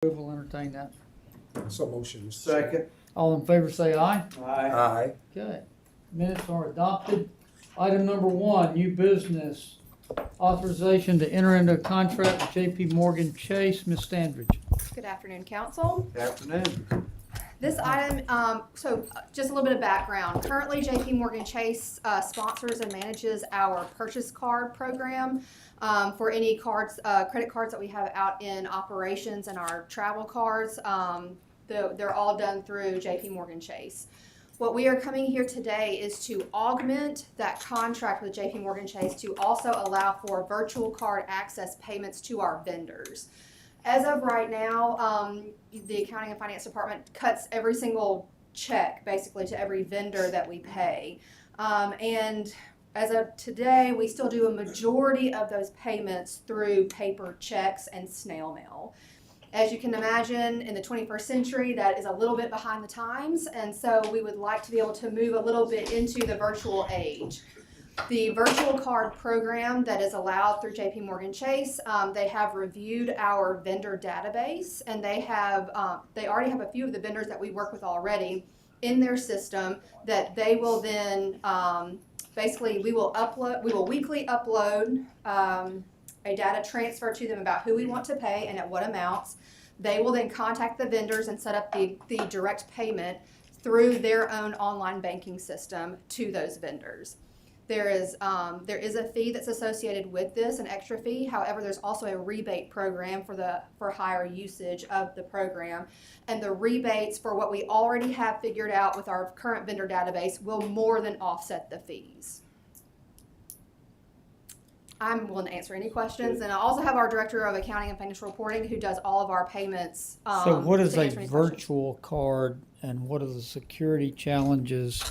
We'll entertain that. So motion, Mr. Second. All in favor say aye. Aye. Aye. Okay. Minutes are adopted. Item number 1, new business. Authorization to enter into a contract with J.P. Morgan Chase. Ms. Standridge. Good afternoon, council. Good afternoon. This item, just a little bit of background. Currently, J.P. Morgan Chase sponsors and manages our purchase card program for any cards, credit cards that we have out in operations and our travel cards. They're all done through J.P. Morgan Chase. What we are coming here today is to augment that contract with J.P. Morgan Chase to also allow for virtual card access payments to our vendors. As of right now, the accounting and finance department cuts every single check basically to every vendor that we pay. And as of today, we still do a majority of those payments through paper checks and snail mail. As you can imagine, in the 21st century, that is a little bit behind the times, and so we would like to be able to move a little bit into the virtual age. The virtual card program that is allowed through J.P. Morgan Chase, they have reviewed our vendor database, and they already have a few of the vendors that we work with already in their system that they will then, basically we will weekly upload a data transfer to them about who we want to pay and at what amounts. They will then contact the vendors and set up the direct payment through their own online banking system to those vendors. There is a fee that's associated with this, an extra fee. However, there's also a rebate program for higher usage of the program. And the rebates for what we already have figured out with our current vendor database will more than offset the fees. I'm willing to answer any questions. And I also have our Director of Accounting and Financial Reporting who does all of our payments. So what is to a answer any questions. virtual card and what are the security challenges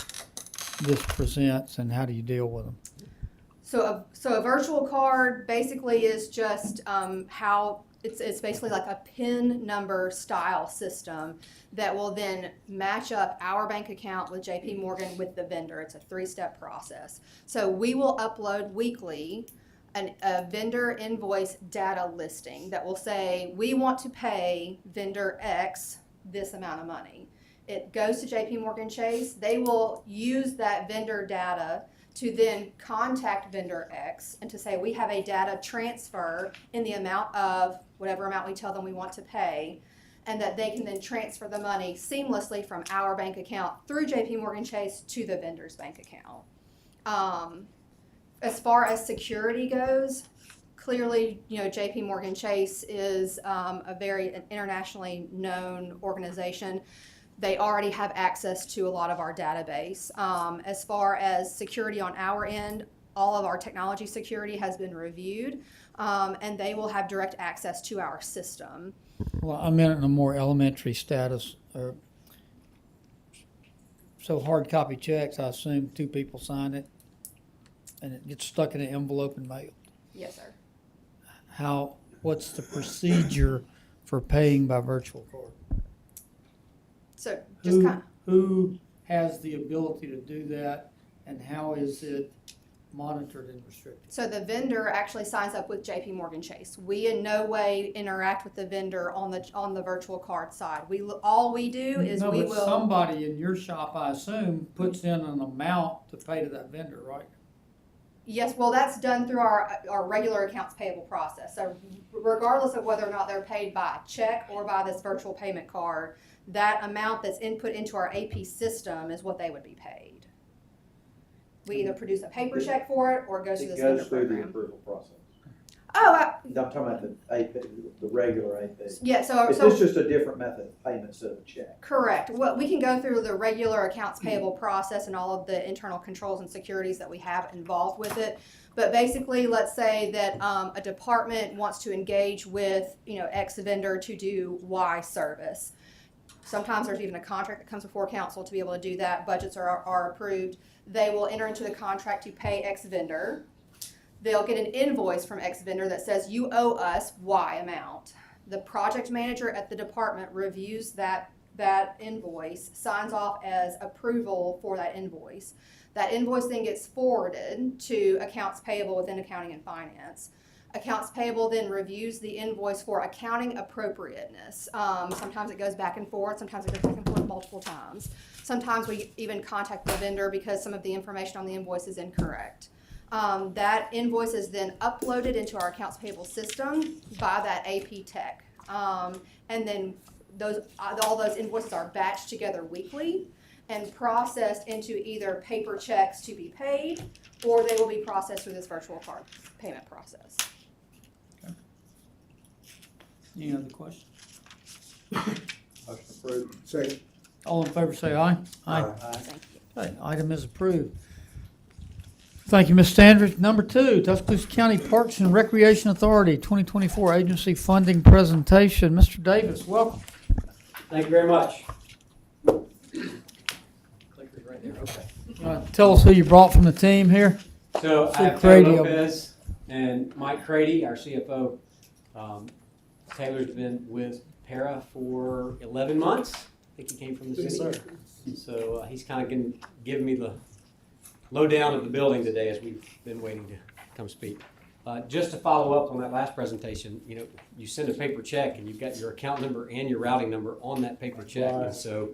this presents and how do you deal with them? So a virtual card basically is just how it's basically like a PIN number style system that will then match up our bank account with J.P. Morgan with the vendor. It's a 3-step process. So we will upload weekly a vendor invoice data listing that will say we want to pay vendor X this amount of money. It goes to J.P. Morgan Chase. They will use that vendor data to then contact vendor X and to say we have a data transfer in the amount of whatever amount we tell them we want to pay, and that they can then transfer the money seamlessly from our bank account through J.P. Morgan Chase to the vendor's bank account. As far as security goes, clearly, J.P. Morgan Chase is a very internationally known organization. They already have access to a lot of our database. As far as security on our end, all of our technology security has been reviewed, and they will have direct access to our system. Well, I meant in a more elementary status. So hard copy checks, I assume 2 people sign it and it gets stuck in an envelope and mailed. Yes, sir. What's the procedure for paying by virtual card? So just kind of. Who has the ability to do that and how is it monitored and restricted? So the vendor actually signs up with J.P. Morgan Chase. We in no way interact with the vendor on the virtual card side. All we do is No, we but will. somebody in your shop, I assume, puts in an amount to pay to that vendor, right? Yes, well, that's done through our regular accounts payable process. So regardless of whether or not they're paid by check or by this virtual payment card, that amount that's input into our AP system is what they would be paid. We either produce a paper check for it or it goes through this vendor It goes through the program. approval process. Oh, I'm talking about the AP, the regular AP. yeah, so It's just a different method of payment instead of a check. correct. Well, we can go through the regular accounts payable process and all of the internal controls and securities that we have involved with it. But basically, let's say that a department wants to engage with X vendor to do Y service. Sometimes there's even a contract that comes before council to be able to do that. Budgets are approved. They will enter into the contract to pay X vendor. They'll get an invoice from X vendor that says you owe us Y amount. The project manager at the department reviews that invoice, signs off as approval for that invoice. That invoice then gets forwarded to accounts payable within accounting and finance. Accounts payable then reviews the invoice for accounting appropriateness. Sometimes it goes back and forth, sometimes it goes back and forth multiple times. Sometimes we even contact the vendor because some of the information on the invoice is incorrect. That invoice is then uploaded into our accounts payable system by that AP tech. And then all those invoices are batched together weekly and processed into either paper checks to be paid, or they will be processed through this virtual card payment process. Any other questions? Motion approved. Second. All in favor say aye. Aye. Thank you. Okay, item is approved. Thank you, Ms. Standridge. Number 2, Tuscaloosa County Parks and Recreation Authority 2024 Agency Funding Presentation. Mr. Davis, welcome. Thank you very much. Clicker's right there, okay. Tell us who you brought from the team here. So I have Crady. Taylor Lopez and Mike Crady, our CFO. Taylor's been with Para for 11 months. I think he came from the Yes, city. sir. So he's kind of giving me the lowdown of the building today as we've been waiting to come speak. Just to follow up on that last presentation, you send a paper check and you've got your account number and your routing number on that paper check. Right. And so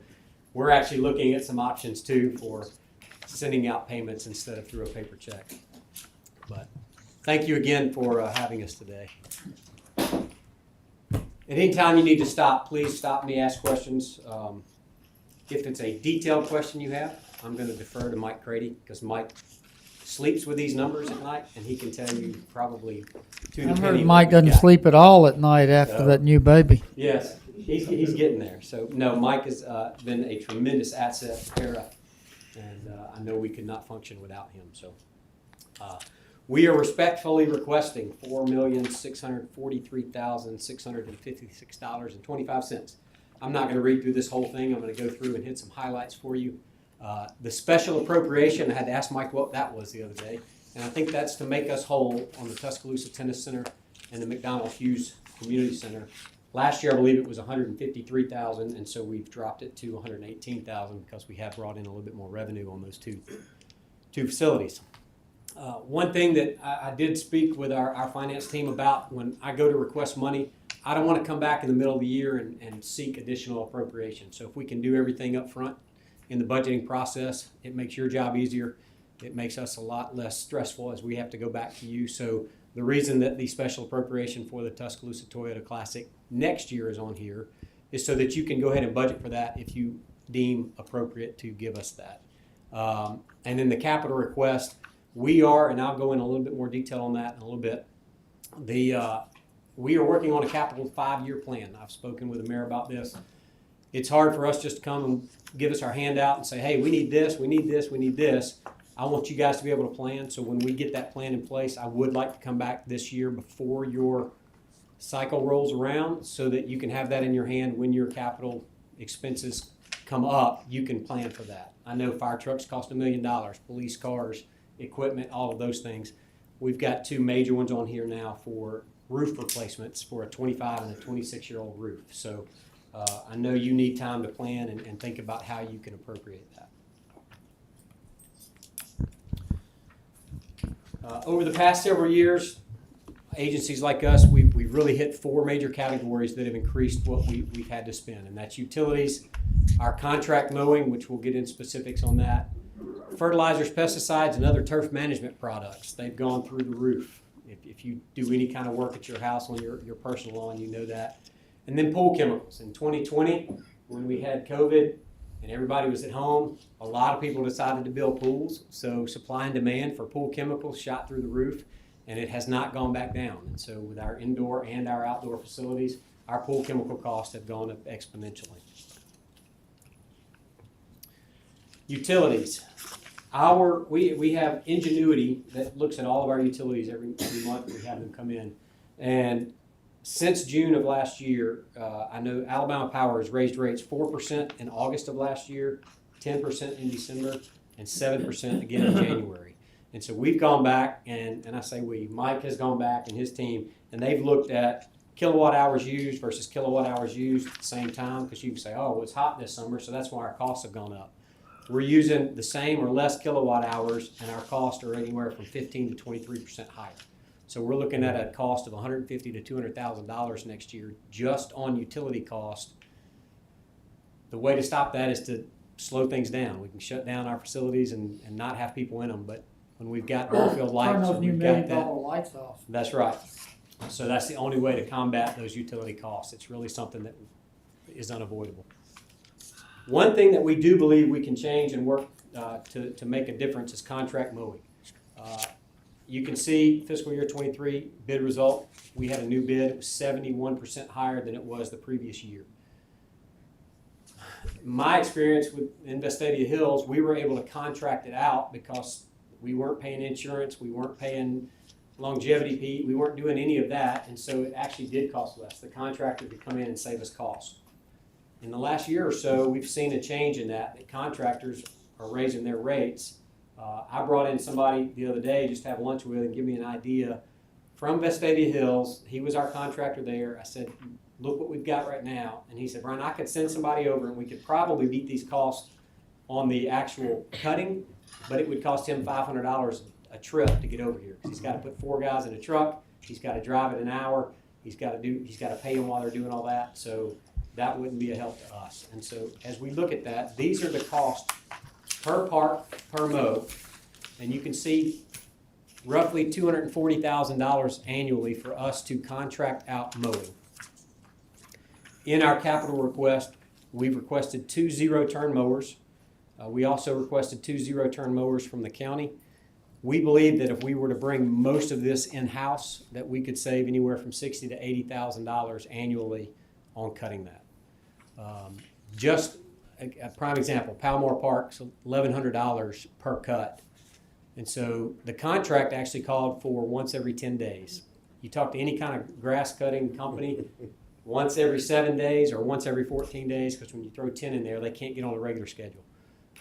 we're actually looking at some options too for sending out payments instead of through a paper check. But thank you again for having us today. At any time you need to stop, please stop me, ask questions. If it's a detailed question you have, I'm going to defer to Mike Crady because Mike sleeps with these numbers at night and he can tell you probably to the I penny heard what Mike we doesn't got. sleep at all at night after No. that new baby. Yes, he's getting there. So no, Mike has been a tremendous asset to Para, and I know we could not function without him. So we are respectfully requesting $4,643,656.25. I'm not going to read through this whole thing. I'm going to go through and hit some highlights for you. The special appropriation, I had to ask Mike what that was the other day, and I think that's to make us whole on the Tuscaloosa Tennis Center and the McDonald Hughes Community Center. Last year, I believe it was $153,000, and so we've dropped it to $118,000 because we have brought in a little bit more revenue on those two facilities. One thing that I did speak with our finance team about when I go to request money, I don't want to come back in the middle of the year and seek additional appropriation. So if we can do everything up front in the budgeting process, it makes your job easier. It makes us a lot less stressful as we have to go back to you. So the reason that the special appropriation for the Tuscaloosa Toyota Classic next year is on here is so that you can go ahead and budget for that if you deem appropriate to give us that. And then the capital request, we are, and I'll go in a little bit more detail on that in a little bit. We are working on a capital 5-year plan. I've spoken with the mayor about this. It's hard for us just to come and give us our handout and say, hey, we need this, we need this, we need this. I want you guys to be able to plan. So when we get that plan in place, I would like to come back this year before your cycle rolls around so that you can have that in your hand when your capital expenses come up. You can plan for that. I know fire trucks cost $1 million, police cars, equipment, all of those things. We've got 2 major ones on here now for roof replacements for a 25 and a 26-year-old roof. So I know you need time to plan and think about how you can appropriate that. Over the past several years, agencies like us, we've really hit 4 major categories that have increased what we've had to spend, and that's utilities, our contract mowing, which we'll get in specifics on that, fertilizers, pesticides, and other turf management products. They've gone through the roof. If you do any kind of work at your house on your personal lawn, you know that. And then pool chemicals. In 2020, when we had COVID and everybody was at home, a lot of people decided to build pools. So supply and demand for pool chemicals shot through the roof, and it has not gone back down. And so with our indoor and our outdoor facilities, our pool chemical costs have gone up exponentially. Utilities. We have Ingenuity that looks at all of our utilities every month. We have them come in. And since June of last year, I know Alabama Power has raised rates 4% in August of last year, 10% in December, and 7% again in January. And so we've gone back, and I say we, Mike has gone back and his team, and they've looked at kilowatt hours used versus kilowatt hours used at the same time, because you can say, oh, well, it's hot this summer, so that's why our costs have gone up. We're using the same or less kilowatt hours, and our costs are anywhere from 15 to 23% higher. So we're looking at a cost of $150,000 to $200,000 next year just on utility cost. The way to stop that is to slow things down. We can shut down our facilities and not have people in them, but when we've got ball field Turn lights, those and new we've got million that. dollar lights off. That's right. So that's the only way to combat those utility costs. It's really something that is unavoidable. One thing that we do believe we can change and work to make a difference is contract mowing. You can see fiscal year 23 bid result. We had a new bid. It was 71% higher than it was the previous year. My experience with Vestavia Hills, we were able to contract it out because we weren't paying insurance, we weren't paying longevity fee, we weren't doing any of that, and so it actually did cost less. The contractor could come in and save us costs. In the last year or so, we've seen a change in that contractors are raising their rates. I brought in somebody the other day just to have lunch with and give me an idea from Vestavia Hills. He was our contractor there. I said, look what we've got right now. And he said, Brian, I could send somebody over and we could probably beat these costs on the actual cutting, but it would cost him $500 a trip to get over here. Because he's got to put 4 guys in a truck. He's got to drive it an hour. He's got to pay them while they're doing all that. So that wouldn't be a help to us. And so as we look at that, these are the costs per park, per mow. And you can see roughly $240,000 annually for us to contract out mowing. In our capital request, we've requested 2 zero-turn mowers. We also requested 2 zero-turn mowers from the county. We believe that if we were to bring most of this in-house, that we could save anywhere from $60,000 to $80,000 annually on cutting that. Just a prime example, Palmore Park's $1,100 per cut. And so the contract actually called for once every 10 days. You talk to any kind of grass cutting company, once every 7 days or once every 14 days, because when you throw 10 in there, they can't get on a regular schedule.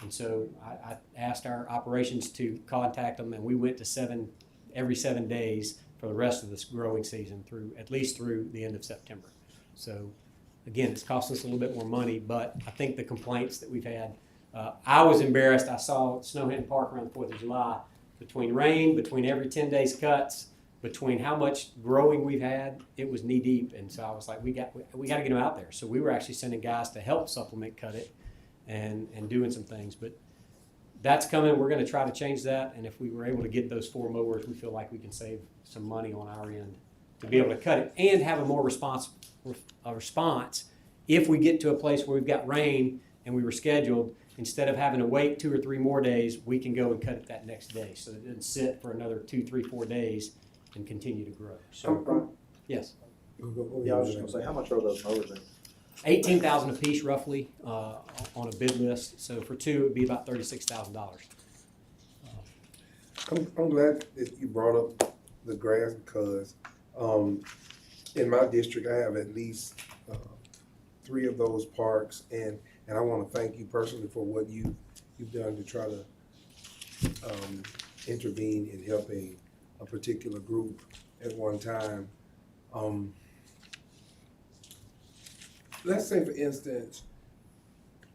And so I asked our operations to contact them, and we went to every 7 days for the rest of this growing season, at least through the end of September. So again, it's cost us a little bit more money, but I think the complaints that we've had, I was embarrassed. I saw Snowhaven Park around the 4th of July, between rain, between every 10 days cuts, between how much growing we've had, it was knee deep. And so I was like, we got to get them out there. So we were actually sending guys to help supplement cut it and doing some things. But that's coming. We're going to try to change that. And if we were able to get those 4 mowers, we feel like we can save some money on our end to be able to cut it and have a more response if we get to a place where we've got rain and we were scheduled. Instead of having to wait 2 or 3 more days, we can go and cut it that next day. So it doesn't sit for another 2, 3, 4 days and continue to grow. So, yes. Yeah, I was just gonna say, how much are those mowers in? $18,000 a piece roughly on a bid list. So for 2, it would be about $36,000. I'm glad that you brought up the grass because in my district, I have at least 3 of those parks, and I want to thank you personally for what you've done to try to intervene in helping a particular group at one time. Let's say, for instance,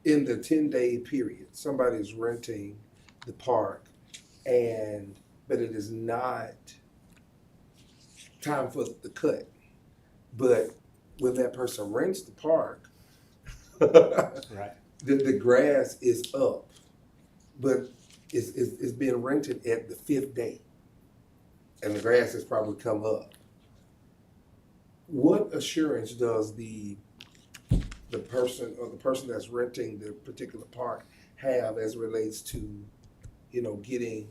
in the 10-day period, somebody's renting the park, but it is not time for the cut. But when that person rents the park, Right. the grass is up, but it's being rented at the 5th day, and the grass has probably come up. What assurance does the person that's renting the particular park have as it relates to, getting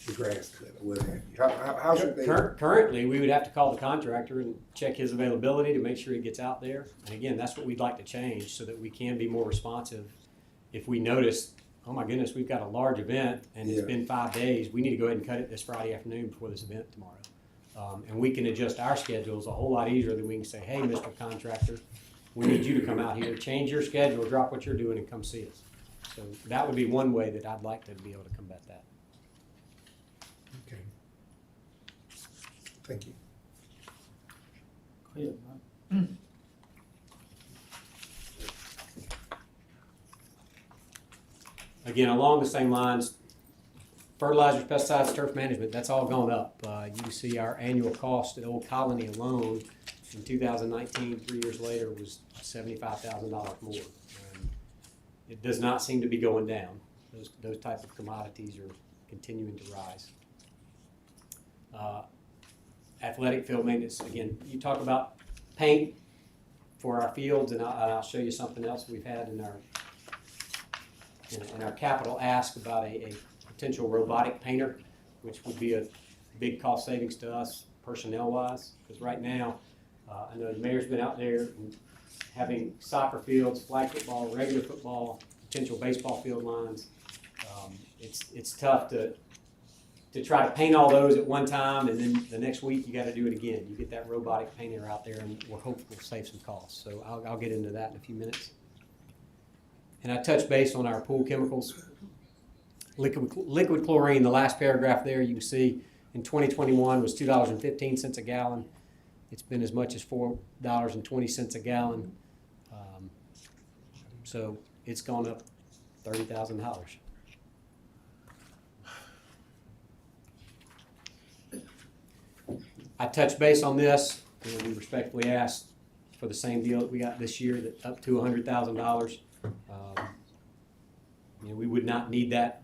the grass cut or what have you? How should they? Currently, we would have to call the contractor and check his availability to make sure he gets out there. And again, that's what we'd like to change so that we can be more responsive. If we notice, oh my goodness, we've got a large event and it's been 5 days, we need to go ahead and cut it this Friday afternoon before this event tomorrow. And we can adjust our schedules a whole lot easier than we can say, hey, Mr. Contractor, we need you to come out here, change your schedule, drop what you're doing and come see us. So that would be one way that I'd like to be able to combat that. Okay. Thank you. Go ahead, Mike. Again, along the same lines, fertilizers, pesticides, turf management, that's all gone up. You can see our annual cost at Old Colony alone in 2019, 3 years later, was $75,000 more. And it does not seem to be going down. Those types of commodities are continuing to rise. Athletic field maintenance, again, you talk about paint for our fields, and I'll show you something else we've had in our capital ask about a potential robotic painter, which would be a big cost savings to us personnel-wise, because right now, I know the mayor's been out there and having soccer fields, flag football, regular football, potential baseball field lines. It's tough to try to paint all those at one time, and then the next week you got to do it again. You get that robotic painter out there, and we're hopeful we'll save some costs. So I'll get into that in a few minutes. And I touched base on our pool chemicals. Liquid chlorine, the last paragraph there, you can see in 2021 was $2.15 a gallon. It's been as much as $4.20 a gallon. So it's gone up $30,000. I touched base on this, and we respectfully asked for the same deal that we got this year, that up to $100,000. We would not need that.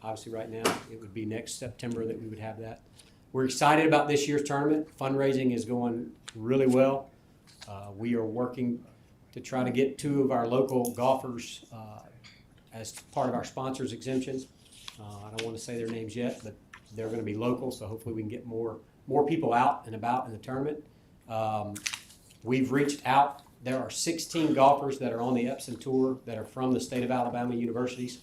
Obviously, right now, it would be next September that we would have that. We're excited about this year's tournament. Fundraising is going really well. We are working to try to get 2 of our local golfers as part of our sponsors exemptions. I don't want to say their names yet, but they're going to be local, so hopefully we can get more people out and about in the tournament. We've reached out. There are 16 golfers that are on the Epson Tour that are from the state of Alabama universities.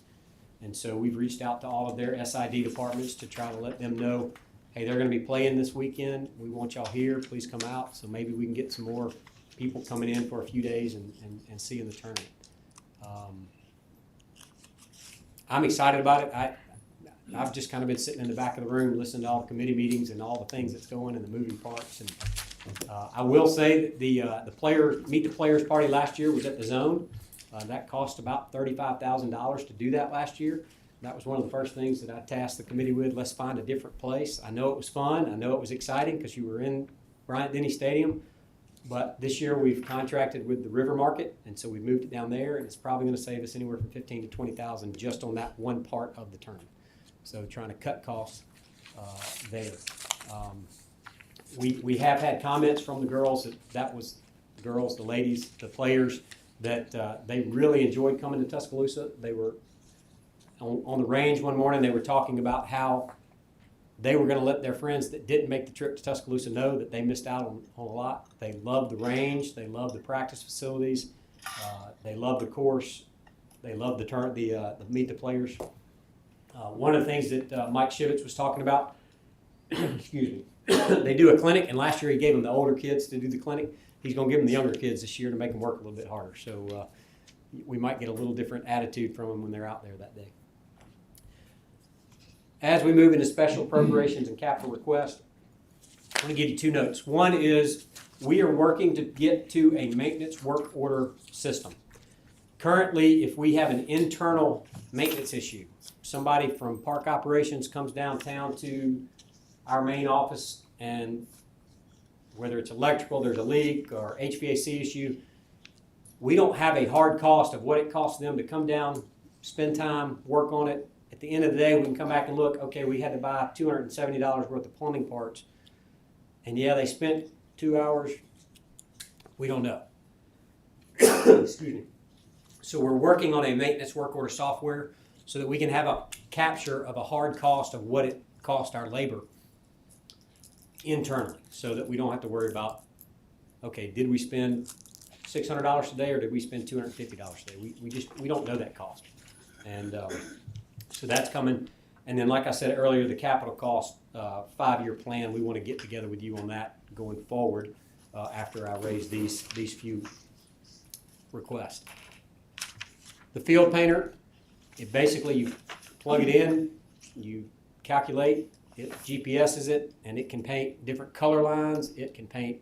And so we've reached out to all of their SID departments to try to let them know, hey, they're going to be playing this weekend. We want y'all here. Please come out. So maybe we can get some more people coming in for a few days and seeing the tournament. I'm excited about it. I've just kind of been sitting in the back of the room listening to all the committee meetings and all the things that's going and the moving parts. And I will say that the Meet the Players party last year was at the Zone. That cost about $35,000 to do that last year. That was one of the first things that I tasked the committee with. Let's find a different place. I know it was fun. I know it was exciting because you were in Bryant-Denny Stadium. But this year we've contracted with the River Market, and so we've moved it down there, and it's probably going to save us anywhere from $15,000 to $20,000 just on that one part of the tournament. So trying to cut costs there. We have had comments from the girls that was the girls, the ladies, the players, that they really enjoyed coming to Tuscaloosa. They were on the range one morning. They were talking about how they were going to let their friends that didn't make the trip to Tuscaloosa know that they missed out on a lot. They loved the range. They loved the practice facilities. They loved the course. They loved the Meet the Players. One of the things that Mike Shivitz was talking about, excuse me, they do a clinic, and last year he gave them the older kids to do the clinic. He's going to give them the younger kids this year to make them work a little bit harder. So we might get a little different attitude from them when they're out there that day. As we move into special appropriations and capital requests, I'm going to give you 2 notes. One is we are working to get to a maintenance work order system. Currently, if we have an internal maintenance issue, somebody from park operations comes downtown to our main office, and whether it's electrical, there's a leak, or HVAC issue, we don't have a hard cost of what it costs them to come down, spend time, work on it. At the end of the day, we can come back and look, okay, we had to buy $270 worth of plumbing parts. And yeah, they spent 2 hours. We don't know. Excuse me. So we're working on a maintenance work order software so that we can have a capture of a hard cost of what it cost our labor internally, so that we don't have to worry about, okay, did we spend $600 today or did we spend $250 today? We don't know that cost. And so that's coming. And then, like I said earlier, the capital cost 5-year plan, we want to get together with you on that going forward after I raise these few requests. The field painter, it basically, you plug it in, you calculate, it GPSs it, and it can paint different color lines. It can paint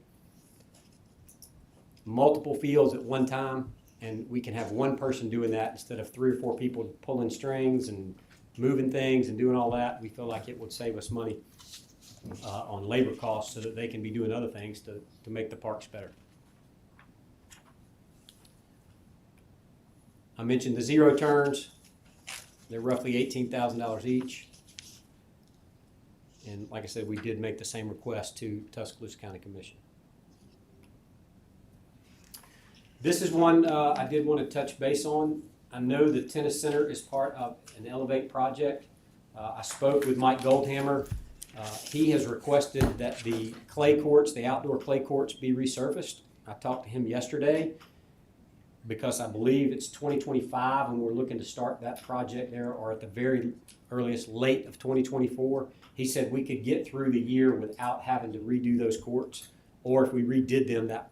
multiple fields at one time, and we can have one person doing that instead of 3 or 4 people pulling strings and moving things and doing all that, we feel like it would save us money on labor costs so that they can be doing other things to make the parks better. I mentioned the zero turns. They're roughly $18,000 each. And like I said, we did make the same request to Tuscaloosa County Commission. This is one I did want to touch base on. I know the tennis center is part of an Elevate project. I spoke with Mike Goldhammer. He has requested that the clay courts, the outdoor clay courts, be resurfaced. I talked to him yesterday because I believe it's 2025 and we're looking to start that project there, or at the very earliest late of 2024. He said we could get through the year without having to redo those courts, or if we redid them, that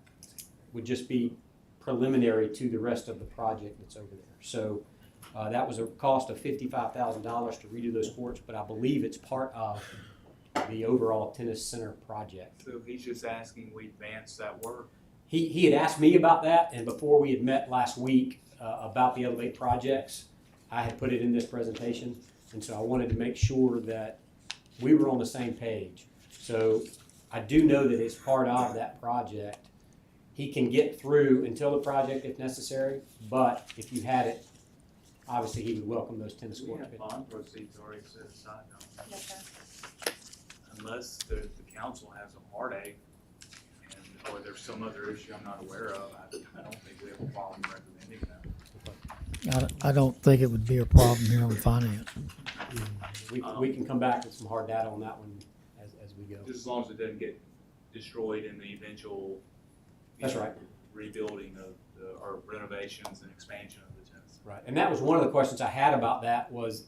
would just be preliminary to the rest of the project that's over there. So that was a cost of $55,000 to redo those courts, but I believe it's part of the overall tennis center project. So he's just asking we advance that work? He had asked me about that, and before we had met last week about the Elevate projects, I had put it in this presentation, and so I wanted to make sure that we were on the same page. So I do know that it's part of that project. He can get through until the project if necessary, but if you had it, obviously he would welcome those tennis We courts. have bond proceeds already set aside now, Yes, sir. unless the council has a heartache and, or there's some other issue I'm not aware of, I don't think we have a problem recommending that. I don't think it would be a problem here on finance. We can come back with some hard data on that one as we go. Just as long as it doesn't get destroyed in the eventual. That's right. Rebuilding of or renovations and expansion of the tennis. Right, and that was one of the questions I had about that was,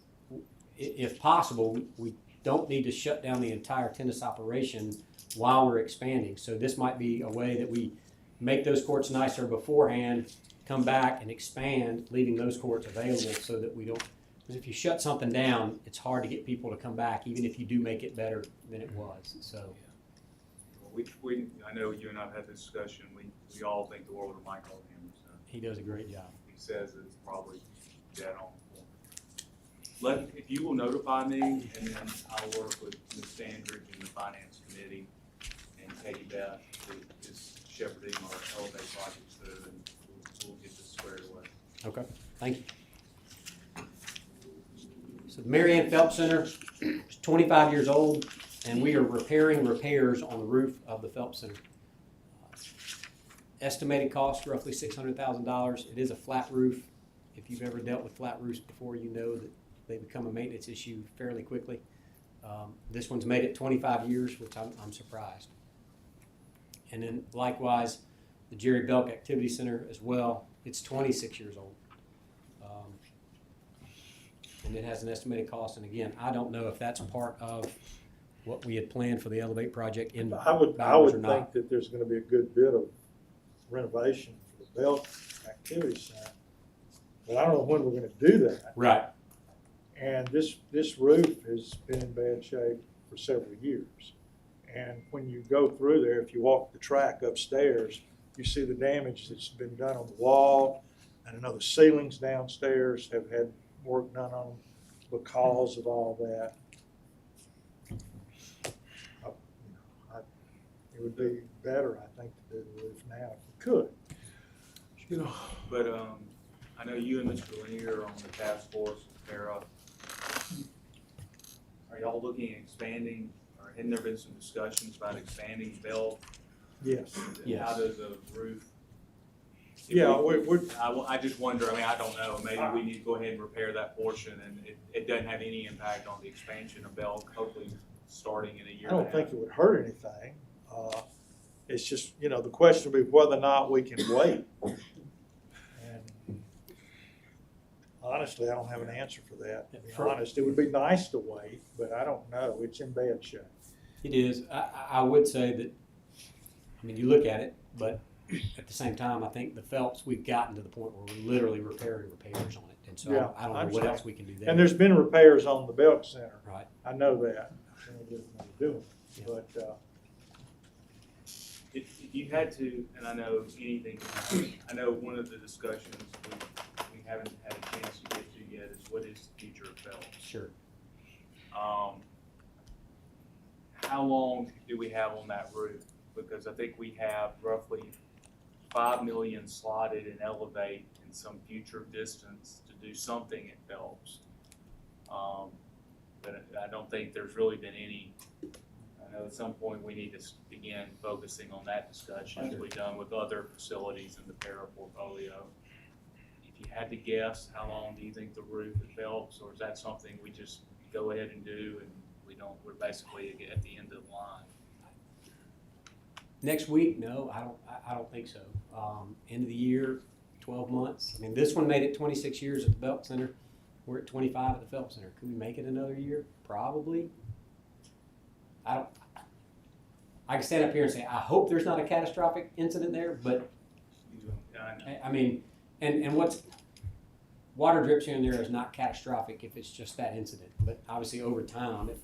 if possible, we don't need to shut down the entire tennis operation while we're expanding. So this might be a way that we make those courts nicer beforehand, come back and expand, leaving those courts available so that we don't, because if you shut something down, it's hard to get people to come back, even if you do make it better than it was, so. I know you and I've had this discussion, we all think the world of Mike Goldhammer, so He does a great job. he says it's probably dead on. If you will notify me, and then I'll work with Ms. Sandridge and the finance committee and Katie Beth to just shepherding our Elevate projects through, and we'll get this squared away. Okay, thank you. So the Mary Ann Phelps Center is 25 years old, and we are repairing repairs on the roof of the Phelps Center. Estimated cost roughly $600,000. It is a flat roof. If you've ever dealt with flat roofs before, you know that they become a maintenance issue fairly quickly. This one's made it 25 years, which I'm surprised. And then likewise, the Jerry Belk Activity Center as well. It's 26 years old. And it has an estimated cost. And again, I don't know if that's part of what we had planned for the Elevate project in I would Bowers or think not. that there's gonna be a good bit of renovation for the Belk Activity Center, but I don't know when we're gonna do that. Right. And this roof has been in bad shape for several years. And when you go through there, if you walk the track upstairs, you see the damage that's been done on the wall. And I know the ceilings downstairs have had work done on them because of all that. It would be better, I think, to do the roof now if we could. You know, But I know you and Mr. Lanier are on the task force with Tara. Are y'all looking at expanding, or hadn't there been some discussions about expanding Belk? Yes. Yes. How does a roof? Yeah, I just wonder, I mean, I don't know, maybe we need to go ahead and repair that portion, and it doesn't have any impact on the expansion of Belk, hopefully starting in a year I and a don't half. think it would hurt anything. It's just, the question would be whether or not we can wait. And honestly, I don't have an answer for that, to be honest. It would be nice to wait, but I don't know. It's in bad shape. It is. I would say that, I mean, you look at it, but at the same time, I think the Phelps, we've gotten to the point where we're literally repairing repairs on it. And so Yeah, I don't I know what understand. else we can do there. And there's been repairs on the Belk Center. Right. I know that. I know what they're doing. Yeah. But, If you had to, and I know anything can happen, I know one of the discussions we haven't had a chance to get to yet is what is the future of Phelps? Sure. How long do we have on that roof? Because I think we have roughly 5 million slotted and elevate in some future distance to do something at Phelps. But I don't think there's really been any. I know at some point we need to begin focusing on that discussion as we've done with other facilities in the para portfolio. If you had to guess, how long do you think the roof at Phelps, or is that something we just go ahead and do and we're basically at the end of the line? Next week? No, I don't think so. End of the year, 12 months. I mean, this one made it 26 years at the Belk Center. We're at 25 at the Phelps Center. Could we make it another year? Probably. I can stand up here and say, I hope there's not a catastrophic incident there, but I mean, and what's water drips here and there is not catastrophic if it's just that incident. But obviously over time, it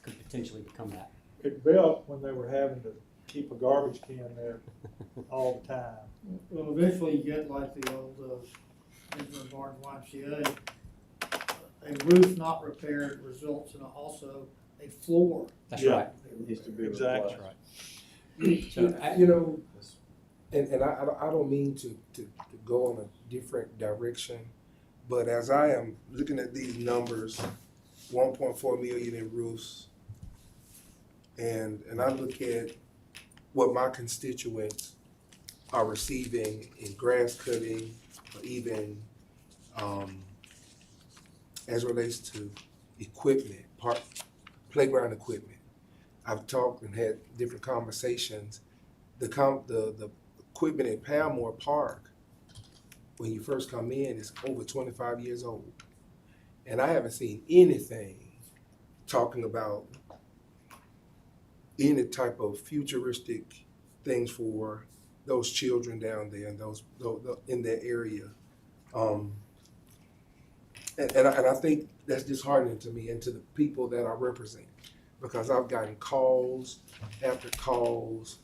could potentially become that. It built when they were having to keep a garbage can there all the time. Well, eventually you get like the old Benjamin Barnes YMCA. A roof not repaired results in also a floor. That's Yeah. right. It needs to be Exactly. replaced. Right. So I- You know, and I don't mean to go on a different direction, but as I am looking at these numbers, 1.4 million in roofs, and I look at what my constituents are receiving in grass cutting, or even as relates to equipment, playground equipment. I've talked and had different conversations. The equipment in Palmore Park, when you first come in, is over 25 years old. And I haven't seen anything talking about any type of futuristic things for those children down there and those in that area. And I think that's disheartening to me and to the people that I represent, because I've gotten calls after calls,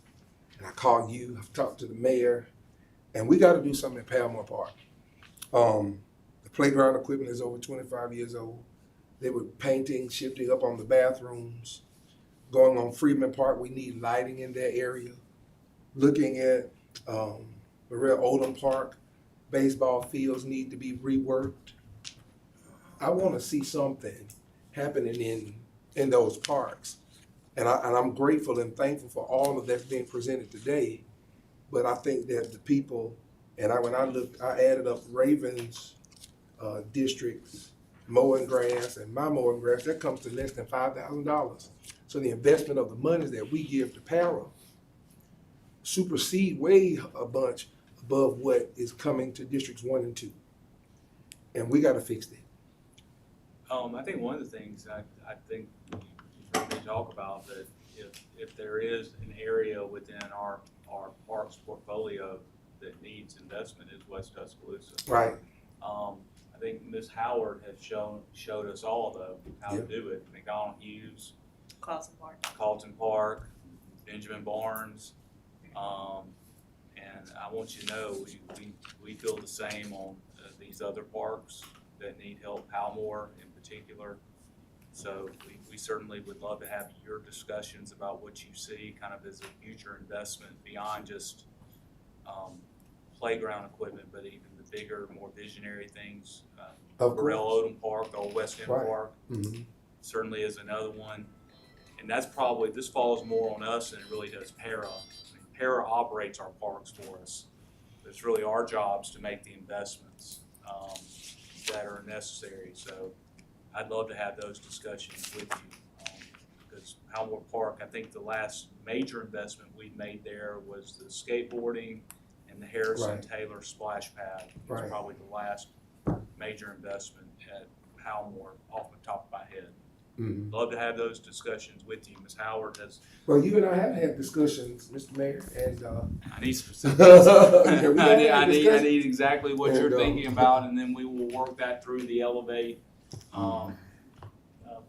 and I call you, I've talked to the mayor, and we got to do something at Palmore Park. The playground equipment is over 25 years old. They were painting, shifting up on the bathrooms. Going on Freeman Park, we need lighting in that area. Looking at Maria Odom Park, baseball fields need to be reworked. I want to see something happening in those parks. And I'm grateful and thankful for all of that's being presented today. But I think that the people, and when I looked, I added up Ravens districts, mowing grass, and my mowing grass, that comes to less than $5,000. So the investment of the monies that we give to para supersede way a bunch above what is coming to districts 1 and 2. And we got to fix that. I think one of the things I think you've heard me talk about, that if there is an area within our parks portfolio that needs investment, is West Tuscaloosa. Right. I think Ms. Howard has showed us all how to do it. McDonald Hughes, Carlton Park, Benjamin Barnes, and I want you to know we feel the same on these other parks that need help, Palmore in particular. So we certainly would love to have your discussions about what you see kind of as a future investment beyond just playground equipment, but even the bigger, more visionary things. Of Burrell course. Odom Park or West End Right. Park Mm-hmm. certainly is another one. And that's probably, this falls more on us than it really does para. I mean, para operates our parks for us. It's really our jobs to make the investments that are necessary. So I'd love to have those discussions with you. Because Palmore Park, I think the last major investment we made there was the skateboarding and the Harrison Right. Taylor splash pad. It was Right. probably the last major investment at Palmore off the top of my head. Mm-hmm. Love to have those discussions with you. Ms. Howard has, Well, you and I have had discussions, Mr. Mayor, and I need specifics. Yeah, we have I had need discussions. exactly what you're And, thinking about, and then we will work that through the Elevate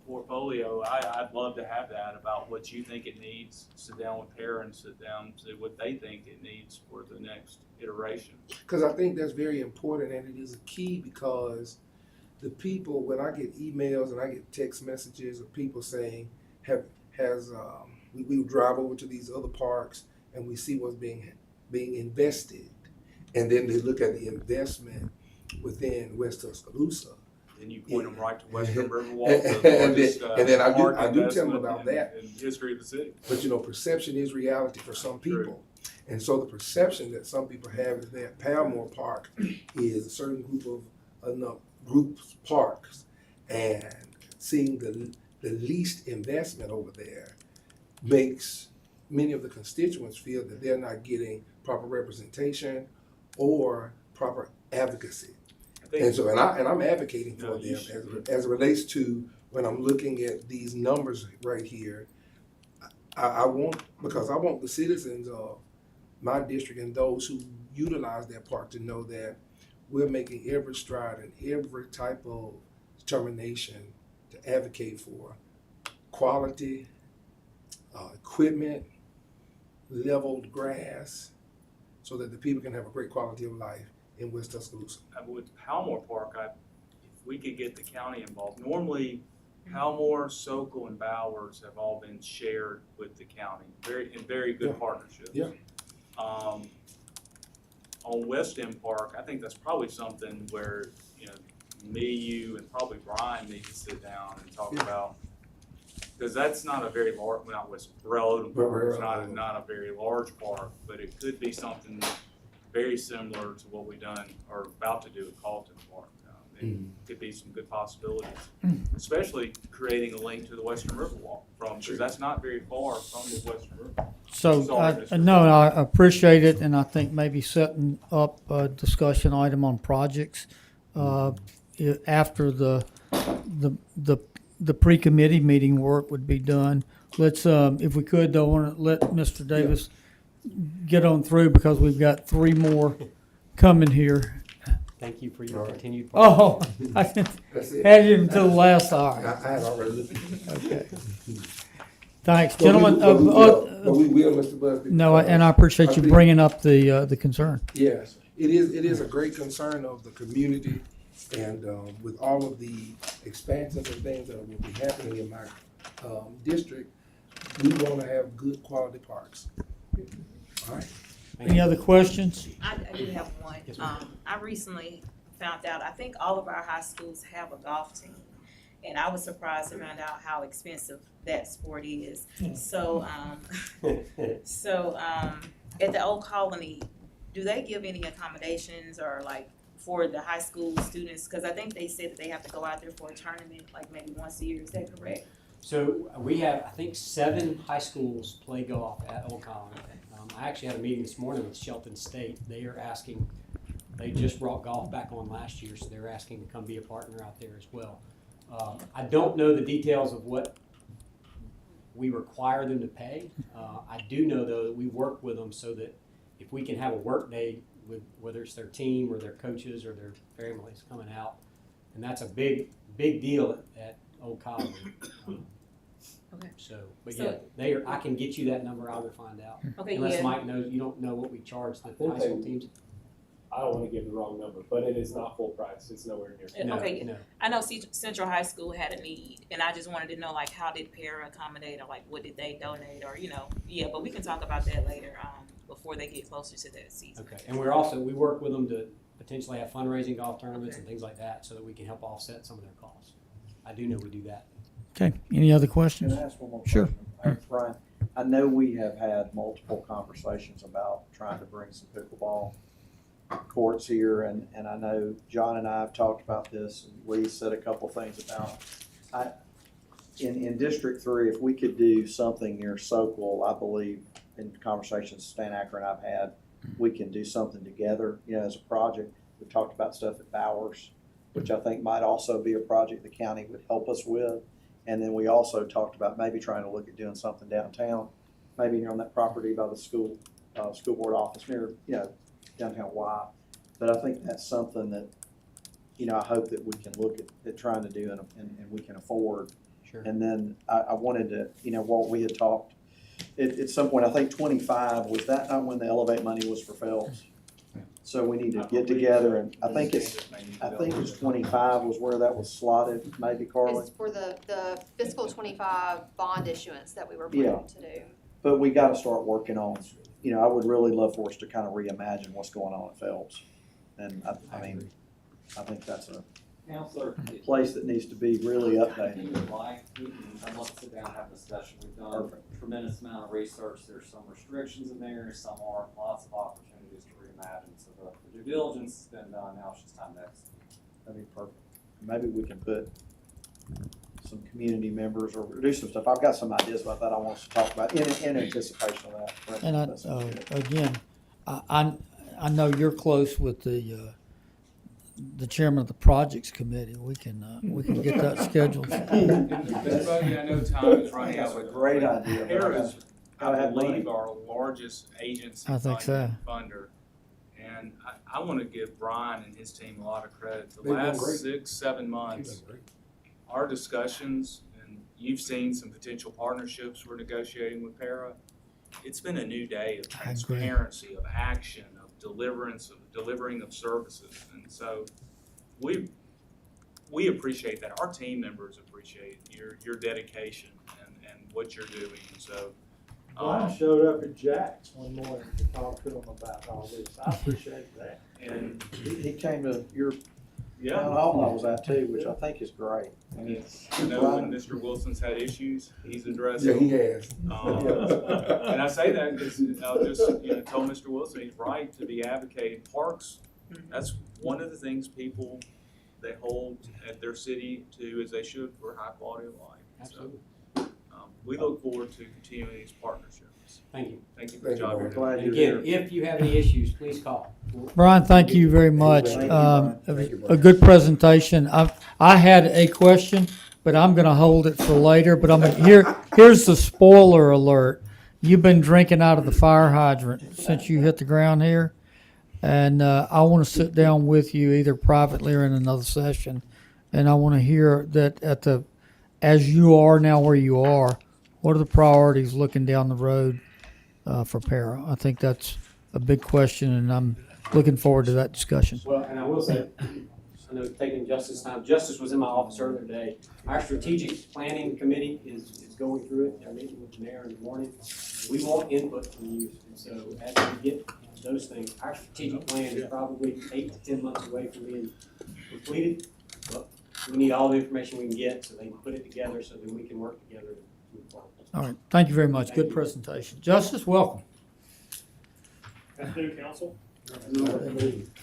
portfolio. I'd love to have that about what you think it needs. Sit down with parents, sit down, see what they think it needs for the next iteration. because I think that's very important, and it is a key, because the people, when I get emails and I get text messages of people saying, we drive over to these other parks and we see what's being invested. And then they look at the investment within West Tuscaloosa. Then you point them right to Western And Riverwalk, the then- largest, and then I park do tell them investment about in- that. in the history of the city. But perception is reality for some True. people. And so the perception that some people have is that Palmore Park is a certain groups parks, and seeing the least investment over there makes many of the constituents feel that they're not getting proper representation or proper advocacy. I think- And so, and I'm advocating for No, you them should. as it relates to when I'm looking at these numbers right here. I want the citizens of my district and those who utilize that park to know that we're making every stride and every type of determination to advocate for quality equipment, leveled grass, so that the people can have a great quality of life in West Tuscaloosa. With Palmore Park, if we could get the county involved, normally Palmore, Sokol, and Bowers have all been shared with the county, very good Yeah. partnerships. Yeah. On West End Park, I think that's probably something where, me, you, and probably Brian need to sit down and talk Yeah. about, because that's not a very large, well, not West Road Park, it's Railroad. not a very large park, but it could be something very similar to what we've done or about to do at Carlton Park. It could be some good possibilities, especially creating a link to the Western Riverwalk because that's not very far from the Western River. So, Sorry, Mr. no, I appreciate it, and I think maybe setting up a discussion item on projects after the pre-committee meeting work would be done. Let's, if we could, though, want to let Mr. Davis get on through because we've got 3 more coming here. Thank you for your All right. continued. Oh, I That's it. had you until the last hour. I had already looked at it. Okay. Thanks, But gentlemen. we will, Mr. Busby. No, and I appreciate you think- bringing up the concern. Yes, it is a great concern of the community, and with all of the expansions and things that will be happening in my district, we want to have good quality parks. All right. Any other questions? I do have one. Yes, ma'am. I recently found out, I think all of our high schools have a golf team. And I was surprised to find out how expensive that sport is. So, at the Old Colony, do they give any accommodations or like for the high school students? Cause I think they said that they have to go out there for a tournament, like maybe once a year, is that correct? So we have, I think, 7 high schools play golf at Old Colony. I actually had a meeting this morning with Shelton State. They just brought golf back on last year, so they're asking to come be a partner out there as well. I don't know the details of what we require them to pay. I do know, though, that we work with them so that if we can have a work day with, whether it's their team or their coaches or their families coming out, and that's a big deal at Old Colony. Okay. So, but So- yeah, I can get you that number. I will find out. Okay, Unless yeah. Mike knows, you don't know what we charge the think high school they- teams? I don't want to give the wrong number, but it is not full price. It's nowhere near. No, Okay, no. I know Central High School had a need, and I just wanted to know, like, how did Para accommodate, or like, what did they donate, or, yeah, but we can talk about that later, before they get closer to that season. Okay, and we work with them to potentially have fundraising golf tournaments and things like that so that we can help offset some of their costs. I do know we do that. Okay, any other Can questions? I ask one more Sure. question? Brian, I know we have had multiple conversations about trying to bring some pickleball courts here, and I know John and I have talked about this, and Lee said a couple things about, in District 3, if we could do something near Sokol, I believe, in conversations Stan Acker and I've had, we can do something together, as a project. We've talked about stuff at Bowers, which I think might also be a project the county would help us with. And then we also talked about maybe trying to look at doing something downtown, maybe near on that property by the school board office near, downtown Y. But I think that's something that, I hope that we can look at trying to do and we can afford. Sure. And then I wanted to, what we had talked, at some point, I think 25, was that not when the Elevate money was for Phelps? So we need to get together, and I think it's 25 was where that was slotted, maybe, Carly? It's for the fiscal 25 bond issuance that we were Yeah. planning to do. But we gotta start working on, I would really love for us to kind of reimagine what's going on at Phelps. And I mean, I think that's a Counselor, place that needs to be really if you updated. would like, I'd love to sit down and have a discussion. We've done a tremendous amount of research. There's some restrictions in there, some are lots of opportunities to reimagine. So the due diligence has been done, now it's just time to execute. That'd be perfect. Maybe we can put some community members or do some stuff. I've got some ideas about that I want us to talk about in anticipation of that. And That's again, I know you're close with the chairman of the projects committee. We can get that scheduled. Mr. Bugby, I know time is running That's out. a great idea. Para is, Gotta I have money. believe, our largest agency I think so. funder. And I want to give Brian and his team a lot of credit. The They've been last great. 6-7 months, our discussions, and you've seen some potential partnerships we're negotiating with Para. It's been a new day of I agree. transparency, of action, of delivering of services. And so we appreciate that. Our team members appreciate your dedication and what you're doing. So Brian showed up at Jack's one morning to talk to him about all this. I appreciate that. and He came to your town yeah, hall I was at too, which I think is great. I mean, I know when Mr. Wilson's had issues, he's addressed Yeah, them. he has. And I say that because I'll just, tell Mr. Wilson, he's right to be advocating parks. That's one of the things people, they hold at their city to, as they should, for high quality of life. Absolutely. So, we look forward to continuing these partnerships. Thank you. Thank you for the Thank you, job Brian. you're doing. Glad And you're again, here. if you have any issues, please call. Brian, thank you very much. Thank you, It Brian. was Thank you, a Brian. good presentation. I had a question, but I'm gonna hold it for later. But here's the spoiler alert. You've been drinking out of the fire hydrant since you hit the ground here. And I want to sit down with you either privately or in another session. And I want to hear that as you are now where you are, what are the priorities looking down the road for Para? I think that's a big question, and I'm looking forward to that discussion. Well, and I will say, I know taking Justice's time, Justice was in my office earlier today. Our strategic planning committee is going through it. They're meeting with the mayor in the morning. We want input from you. And so as we get those things, our strategic plan is probably 8 to 10 months away from being completed. But we need all the information we can get so they can put it together so that we can work together to move forward. All right, thank you very much. Good presentation. Justice, welcome. Afternoon, council.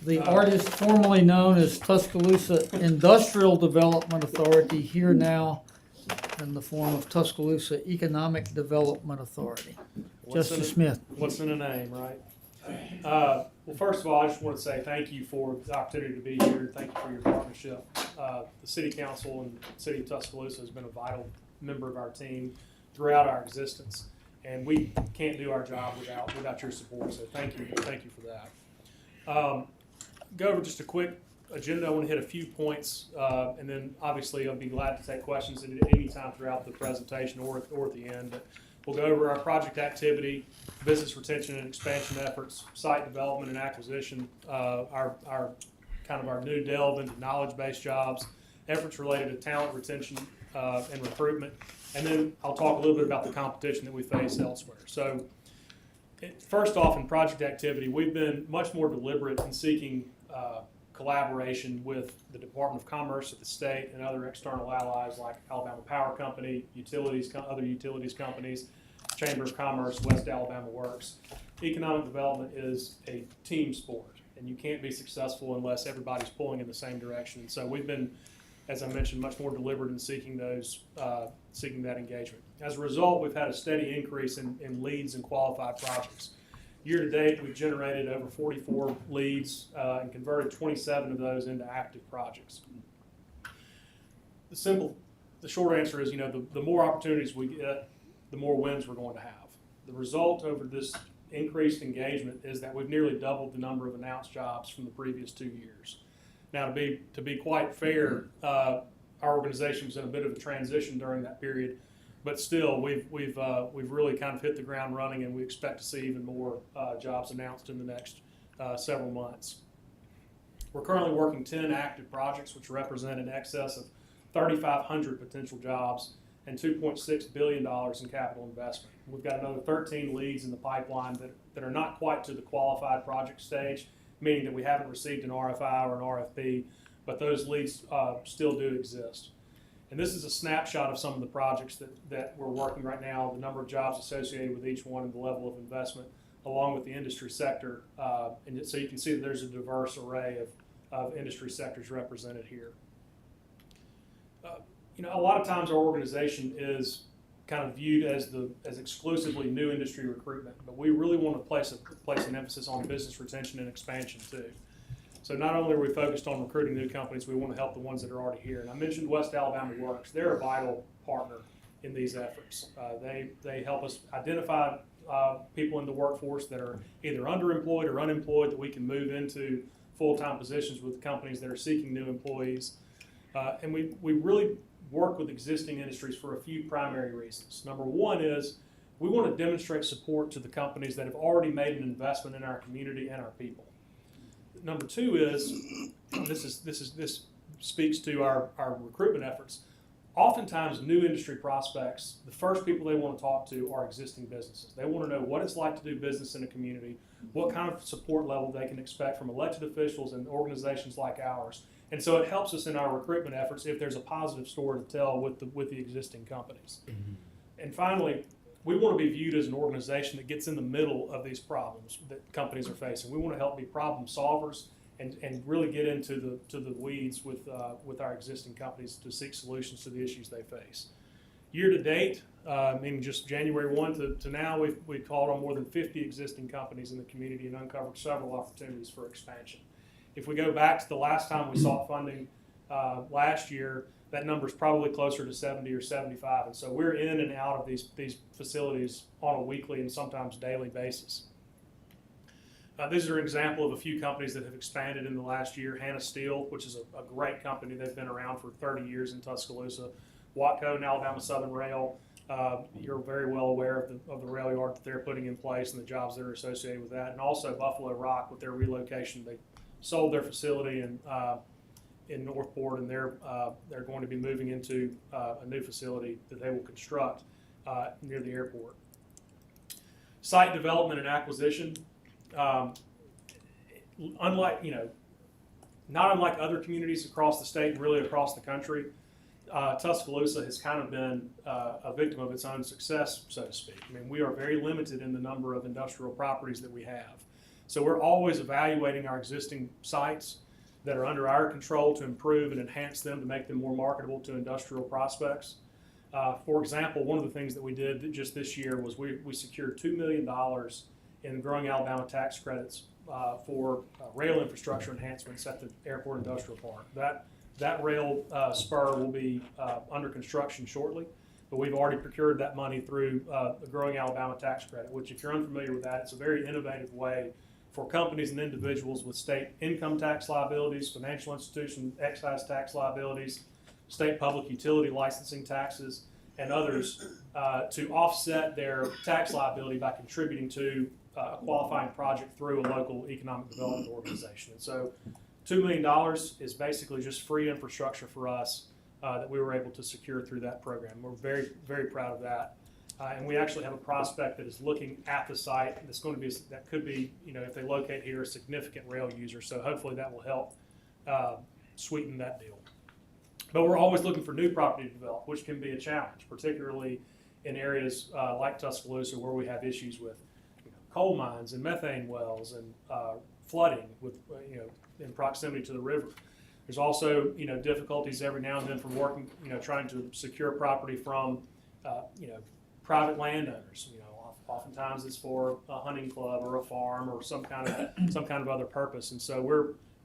The artist formerly known as Tuscaloosa Industrial Development Authority, here now in the form of Tuscaloosa Economic Development Authority. Justice Smith. What's in a name, right? Well, first of all, I just want to say thank you for the opportunity to be here. Thank you for your partnership. The city council and the city of Tuscaloosa has been a vital member of our team throughout our existence. And we can't do our job without your support, so thank you for that. Go over just a quick agenda. I want to hit a few points, and then obviously I'll be glad to take questions at any time throughout the presentation or at the end. But we'll go over our project activity, business retention and expansion efforts, site development and acquisition, our new delve into knowledge-based jobs, efforts related to talent retention and recruitment, and then I'll talk a little bit about the competition that we face elsewhere. So first off, in project activity, we've been much more deliberate in seeking collaboration with the Department of Commerce at the state and other external allies like Alabama Power Company, other utilities companies, Chamber of Commerce, West Alabama Works. Economic development is a team sport, and you can't be successful unless everybody's pulling in the same direction. And so we've been, as I mentioned, much more deliberate in seeking that engagement. As a result, we've had a steady increase in leads and qualified projects. Year to date, we've generated over 44 leads and converted 27 of those into active projects. The short answer is, the more opportunities we get, the more wins we're going to have. The result over this increased engagement is that we've nearly doubled the number of announced jobs from the previous 2 years. Now, to be quite fair, our organization was in a bit of a transition during that period, but still, we've really kind of hit the ground running, and we expect to see even more jobs announced in the next several months. We're currently working 10 active projects, which represent in excess of 3,500 potential jobs and $2.6 billion in capital investment. We've got another 13 leads in the pipeline that are not quite to the qualified project stage, meaning that we haven't received an RFI or an RFP, but those leads still do exist. And this is a snapshot of some of the projects that we're working right now, the number of jobs associated with each one and the level of investment, along with the industry sector. And so you can see that there's a diverse array of industry sectors represented here. A lot of times our organization is kind of viewed as exclusively new industry recruitment, but we really want to place an emphasis on business retention and expansion too. So not only are we focused on recruiting new companies, we want to help the ones that are already here. And I mentioned West Alabama Works. They're a vital partner in these efforts. They help us identify people in the workforce that are either underemployed or unemployed that we can move into full-time positions with companies that are seeking new employees. And we really work with existing industries for a few primary reasons. Number one is we want to demonstrate support to the companies that have already made an investment in our community and our people. Number two is, this speaks to our recruitment efforts. Oftentimes, new industry prospects, the first people they want to talk to are existing businesses. They want to know what it's like to do business in a community, what kind of support level they can expect from elected officials and organizations like ours. And so it helps us in our recruitment efforts if there's a positive story to tell with the existing companies. Mm-hmm. And finally, we want to be viewed as an organization that gets in the middle of these problems that companies are facing. We want to help be problem solvers and really get into the weeds with our existing companies to seek solutions to the issues they face. Year to date, meaning just January 1 to now, we've called on more than 50 existing companies in the community and uncovered several opportunities for expansion. If we go back to the last time we sought funding last year, that number is probably closer to 70 or 75. And so we're in and out of these facilities on a weekly and sometimes daily basis. These are an example of a few companies that have expanded in the last year. Hannah Steel, which is a great company. They've been around for 30 years in Tuscaloosa. Watco and Alabama Southern Rail. You're very well aware of the rail yard that they're putting in place and the jobs that are associated with that. And also Buffalo Rock with their relocation. They sold their facility in Northport, and they're going to be moving into a new facility that they will construct near the airport. Site development and acquisition. Not unlike other communities across the state and really across the country, Tuscaloosa has kind of been a victim of its own success, so to speak. I mean, we are very limited in the number of industrial properties that we have. So we're always evaluating our existing sites that are under our control to improve and enhance them to make them more marketable to industrial prospects. For example, one of the things that we did just this year was we secured $2 million in Growing Alabama tax credits for rail infrastructure enhancements at the Airport Industrial Park. That rail spur will be under construction shortly, but we've already procured that money through the Growing Alabama tax credit, which, if you're unfamiliar with that, it's a very innovative way for companies and individuals with state income tax liabilities, financial institution excise tax liabilities, state public utility licensing taxes, and others to offset their tax liability by contributing to a qualifying project through a local economic development organization. And so $2 million is basically just free infrastructure for us that we were able to secure through that program. We're very, very proud of that. And we actually have a prospect that is looking at the site that's going to be, that could be, if they locate here, a significant rail user. So hopefully that will help sweeten that deal. But we're always looking for new property to develop, which can be a challenge, particularly in areas like Tuscaloosa where we have issues with coal mines and methane wells and flooding with, in proximity to the river. There's also, difficulties every now and then from working, trying to secure property from, private landowners. Oftentimes it's for a hunting club or a farm or some kind of other purpose. And so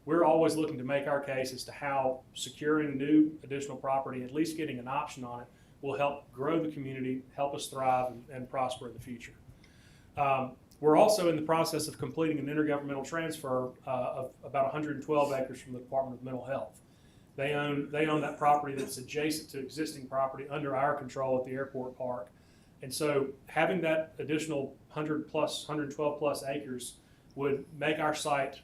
we're always looking to make our case as to how securing new additional property, at least getting an option on it, will help grow the community, help us thrive and prosper in the future. We're also in the process of completing an intergovernmental transfer of about 112 acres from the Department of Mental Health. They own that property that's adjacent to existing property under our control at the airport park. And so having that additional 112 plus acres would make our site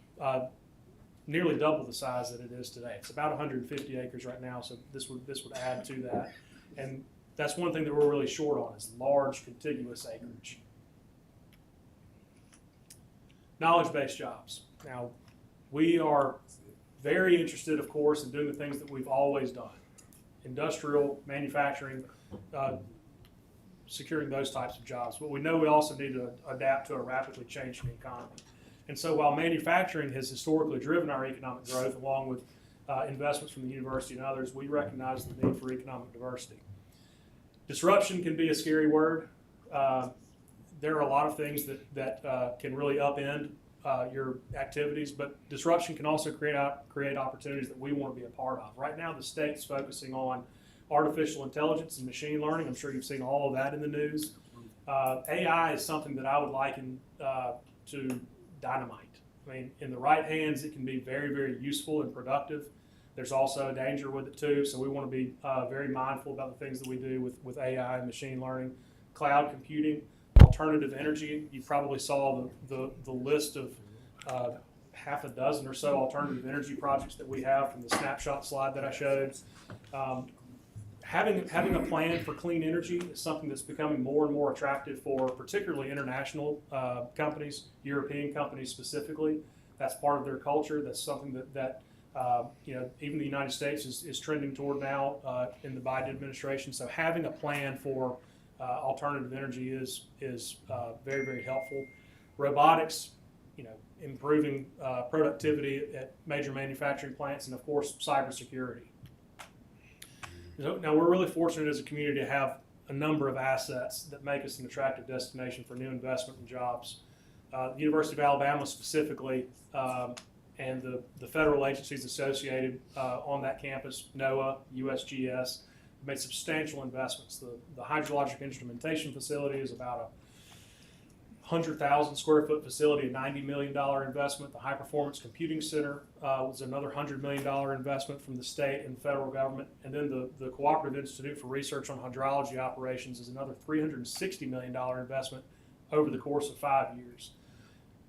nearly double the size that it is today. It's about 150 acres right now, so this would add to that. And that's one thing that we're really short on is large contiguous acreage. Knowledge-based jobs. Now, we are very interested, of course, in doing the things that we've always done. Industrial, manufacturing, securing those types of jobs. But we know we also need to adapt to a rapidly changing economy. And so while manufacturing has historically driven our economic growth, along with investments from the university and others, we recognize the need for economic diversity. Disruption can be a scary word. There are a lot of things that can really upend your activities, but disruption can also create opportunities that we want to be a part of. Right now, the state's focusing on artificial intelligence and machine learning. I'm sure you've seen all of that in the news. AI is something that I would liken to dynamite. I mean, in the right hands, it can be very, very useful and productive. There's also a danger with it too, so we want to be very mindful about the things that we do with AI and machine learning. Cloud computing, alternative energy. You probably saw the list of half a dozen or so alternative energy projects that we have from the snapshot slide that I showed. Having a plan for clean energy is something that's becoming more and more attractive for particularly international companies, European companies specifically. That's part of their culture. That's something that even the United States is trending toward now in the Biden administration. So having a plan for alternative energy is very, very helpful. Robotics, improving productivity at major manufacturing plants, and of course, cybersecurity. Now, we're really fortunate as a community to have a number of assets that make us an attractive destination for new investment and jobs. The University of Alabama specifically, and the federal agencies associated on that campus, NOAA, USGS, made substantial investments. The hydrologic instrumentation facility is about a 100,000 square foot facility, a $90 million investment. The High Performance Computing Center was another $100 million investment from the state and federal government. And then the Cooperative Institute for Research on Hydrology Operations is another $360 million investment over the course of 5 years.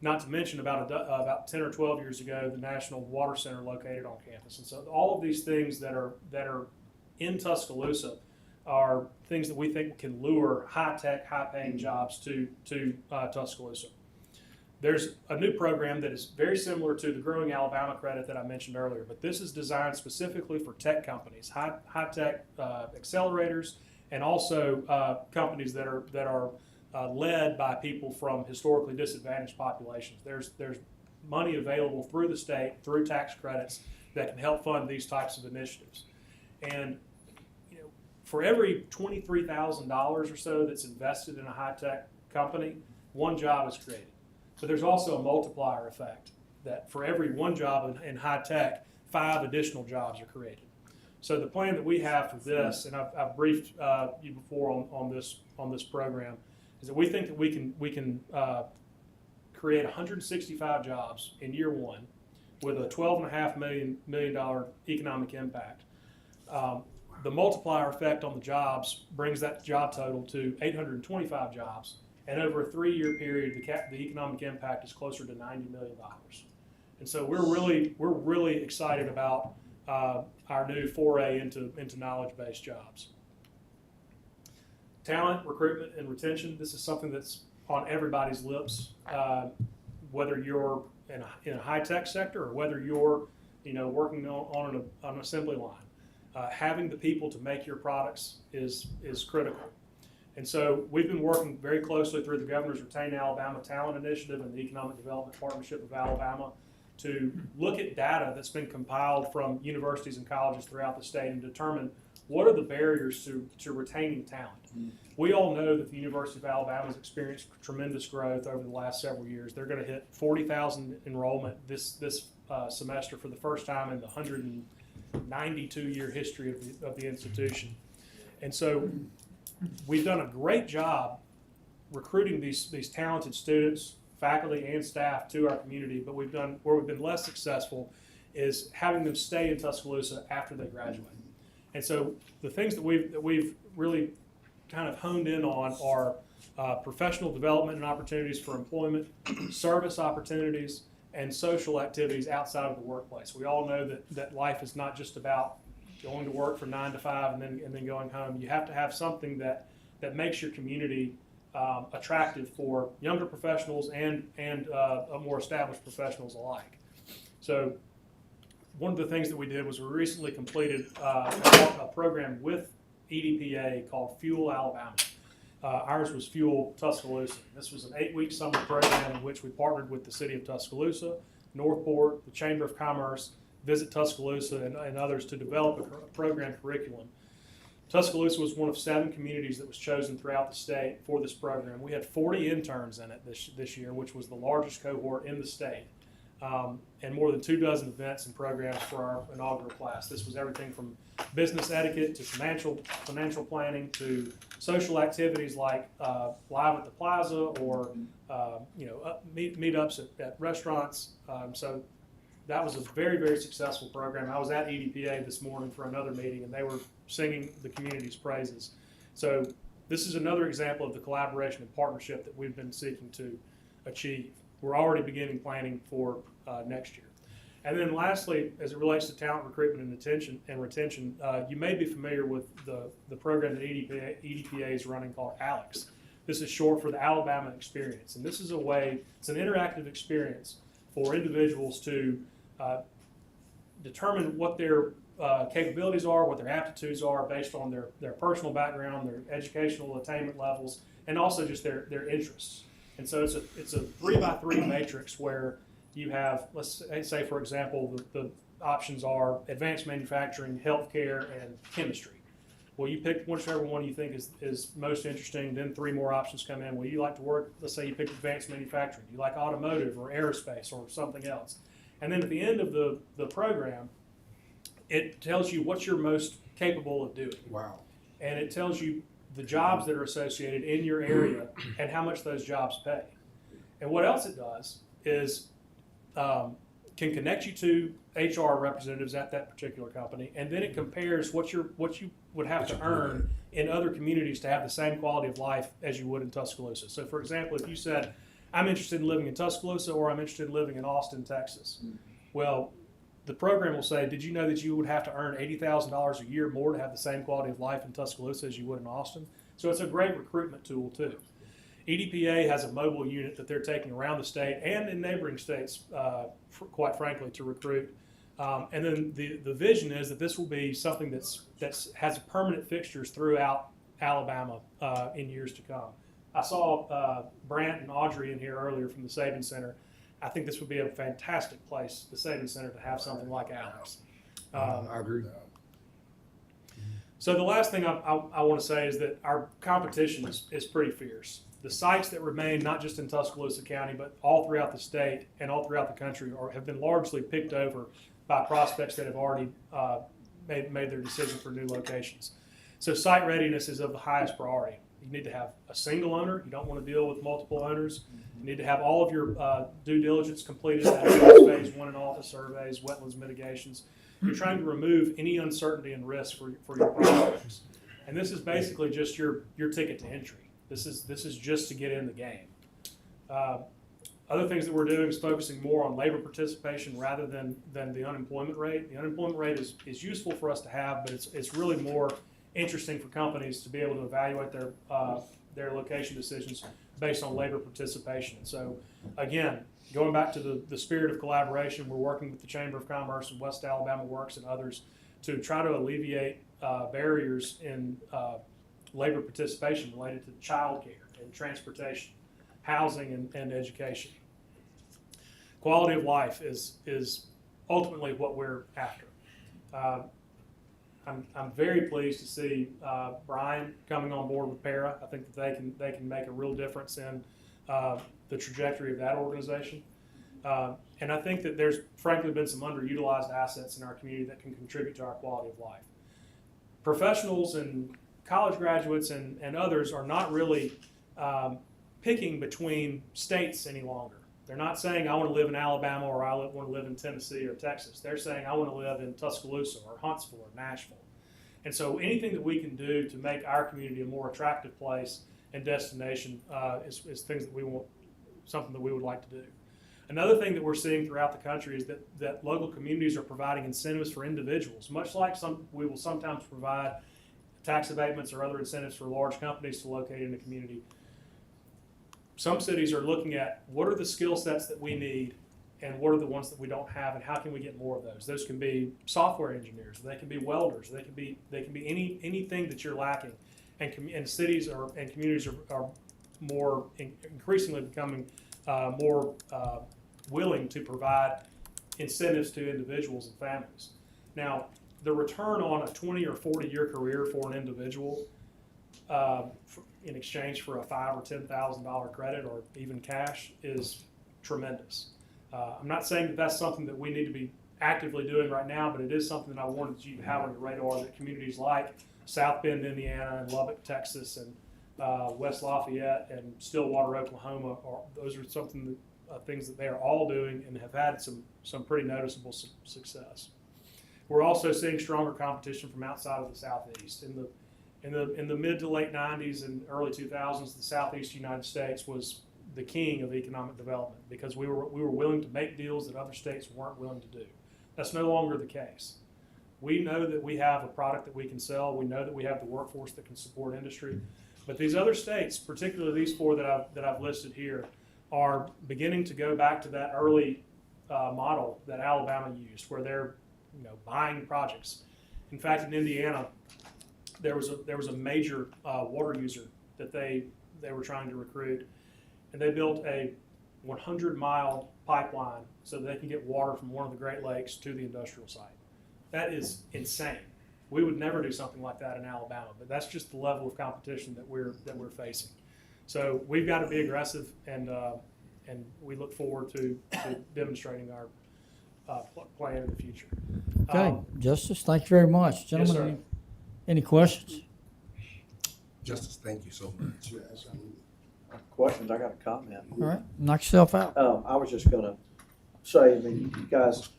Not to mention about 10 or 12 years ago, the National Water Center located on campus. And so all of these things that are in Tuscaloosa are things that we think can lure high-tech, high-paying jobs to Tuscaloosa. There's a new program that is very similar to the Growing Alabama credit that I mentioned earlier, but this is designed specifically for tech companies, high-tech accelerators, and also companies that are led by people from historically disadvantaged populations. There's money available through the state, through tax credits, that can help fund these types of initiatives. And for every $23,000 or so that's invested in a high-tech company, one job is created. But there's also a multiplier effect that for every one job in high-tech, 5 additional jobs are created. So the plan that we have for this, and I've briefed you before on this program, is that we think that we can create 165 jobs in year one with a $12.5 million economic impact. The multiplier effect on the jobs brings that job total to 825 jobs, and over a 3-year period, the economic impact is closer to $90 million. And so we're really excited about our new foray into knowledge-based jobs. Talent, recruitment, and retention. This is something that's on everybody's lips, whether you're in a high-tech sector or whether you're working on an assembly line. Having the people to make your products is critical. And so we've been working very closely through the Governor's Retain Alabama Talent Initiative and the Economic Development Partnership of Alabama to look at data that's been compiled from universities and colleges throughout the state and determine what are the barriers to retaining talent. We all know that the University of Alabama has experienced tremendous growth over the last several years. They're going to hit 40,000 enrollment this semester for the first time in the 192-year history of the institution. And so we've done a great job recruiting these talented students, faculty, and staff to our community, but where we've been less successful is having them stay in Tuscaloosa after they graduate. And so the things that we've really kind of honed in on are professional development and opportunities for employment, service opportunities, and social activities outside of the workplace. We all know that life is not just about going to work from 9 to 5 and then going home. You have to have something that makes your community attractive for younger professionals and more established professionals alike. So one of the things that we did was we recently completed a program with EDPA called Fuel Alabama. Ours was Fuel Tuscaloosa. This was an 8-week summer program in which we partnered with the city of Tuscaloosa, Northport, the Chamber of Commerce, Visit Tuscaloosa, and others to develop a program curriculum. Tuscaloosa was one of 7 communities that was chosen throughout the state for this program. We had 40 interns in it this year, which was the largest cohort in the state, and more than 24 events and programs for our inaugural class. This was everything from business etiquette to financial planning to social activities like Live at the Plaza or meetups at restaurants. So that was a very, very successful program. I was at EDPA this morning for another meeting, and they were singing the community's praises. So this is another example of the collaboration and partnership that we've been seeking to achieve. We're already beginning planning for next year. And then lastly, as it relates to talent recruitment and retention, you may be familiar with the program that EDPA is running called ALEX. This is short for the Alabama Experience. And this is it's an interactive experience for individuals to determine what their capabilities are, what their aptitudes are based on their personal background, their educational attainment levels, and also just their interests. And so it's a 3x3 matrix where you have, let's say for example, the options are advanced manufacturing, healthcare, and chemistry. Well, you pick whichever one you think is most interesting, then 3 more options come in. Well, you like to work, let's say you pick advanced manufacturing, you like automotive or aerospace or something else. And then at the end of the program, it tells you what you're most capable of doing. Wow. And it tells you the jobs that are associated in your area and how much those jobs pay. And what else it does is can connect you to HR representatives at that particular company, and then it compares what you would have to earn in other communities to have the same quality of life as you would in Tuscaloosa. So for example, if you said, I'm interested in living in Tuscaloosa or I'm interested in living in Austin, Texas. Well, the program will say, did you know that you would have to earn $80,000 a year more to have the same quality of life in Tuscaloosa as you would in Austin? So it's a great recruitment tool too. EDPA has a mobile unit that they're taking around the state and in neighboring states, quite frankly, to recruit. And then the vision is that this will be something that has permanent fixtures throughout Alabama in years to come. I saw Brant and Audrey in here earlier from the Savings Center. I think this would be a fantastic place, the Savings Center, to have something like ALEX. I agree. So the last thing I want to say is that our competition is pretty fierce. The sites that remain, not just in Tuscaloosa County, but all throughout the state and all throughout the country, have been largely picked over by prospects that have already made their decision for new locations. So site readiness is of the highest priority. You need to have a single owner. You don't want to deal with multiple owners. You need to have all of your due diligence completed. That includes phase 1 and office surveys, wetlands mitigations. You're trying to remove any uncertainty and risk for your prospects. And this is basically just your ticket to entry. This is just to get in the game. Other things that we're doing is focusing more on labor participation rather than the unemployment rate. The unemployment rate is useful for us to have, but it's really more interesting for companies to be able to evaluate their location decisions based on labor participation. So again, going back to the spirit of collaboration, we're working with the Chamber of Commerce and West Alabama Works and others to try to alleviate barriers in labor participation related to child care and transportation, housing and education. Quality of life is ultimately what we're after. I'm very pleased to see Brian coming on board with PARA. I think that they can make a real difference in the trajectory of that organization. And I think that there's frankly been some underutilized assets in our community that can contribute to our quality of life. Professionals and college graduates and others are not really picking between states any longer. They're not saying I want to live in Alabama or I want to live in Tennessee or Texas. They're saying I want to live in Tuscaloosa or Huntsville or Nashville. And so anything that we can do to make our community a more attractive place and destination is things that we want, something that we would like to do. Another thing that we're seeing throughout the country is that local communities are providing incentives for individuals, much like we will sometimes provide tax abatements or other incentives for large companies to locate in the community. Some cities are looking at what are the skill sets that we need and what are the ones that we don't have, and how can we get more of those? Those can be software engineers, they can be welders, they can be anything that you're lacking. And cities and communities are more increasingly becoming more willing to provide incentives to individuals and families. Now, the return on a 20 or 40-year career for an individual in exchange for a $5,000 or $10,000 credit or even cash is tremendous. I'm not saying that that's something that we need to be actively doing right now, but it is something that I wanted you to have on your radar, that communities like South Bend, Indiana, and Lubbock, Texas, and West Lafayette and Stillwater, Oklahoma, those are something that, things that they are all doing and have had some pretty noticeable success. We're also seeing stronger competition from outside of the Southeast. In the mid to late 90s and early 2000s, the Southeast United States was the king of economic development because we were willing to make deals that other states weren't willing to do. That's no longer the case. We know that we have a product that we can sell. We know that we have the workforce that can support industry. But these other states, particularly these four that I've listed here, are beginning to go back to that early model that Alabama used, where they're buying projects. In fact, in Indiana, there was a major water user that they were trying to recruit, and they built a 100-mile pipeline so that they can get water from one of the Great Lakes to the industrial site. That is insane. We would never do something like that in Alabama, but that's just the level of competition that we're facing. So we've got to be aggressive, and we look forward to demonstrating our plan in the future. Okay, Justice, thank you very much. Gentlemen, sir. any questions? Justice, thank you so much. Questions? I got a comment. All right, knock yourself out. I was just gonna say, I mean, you guys,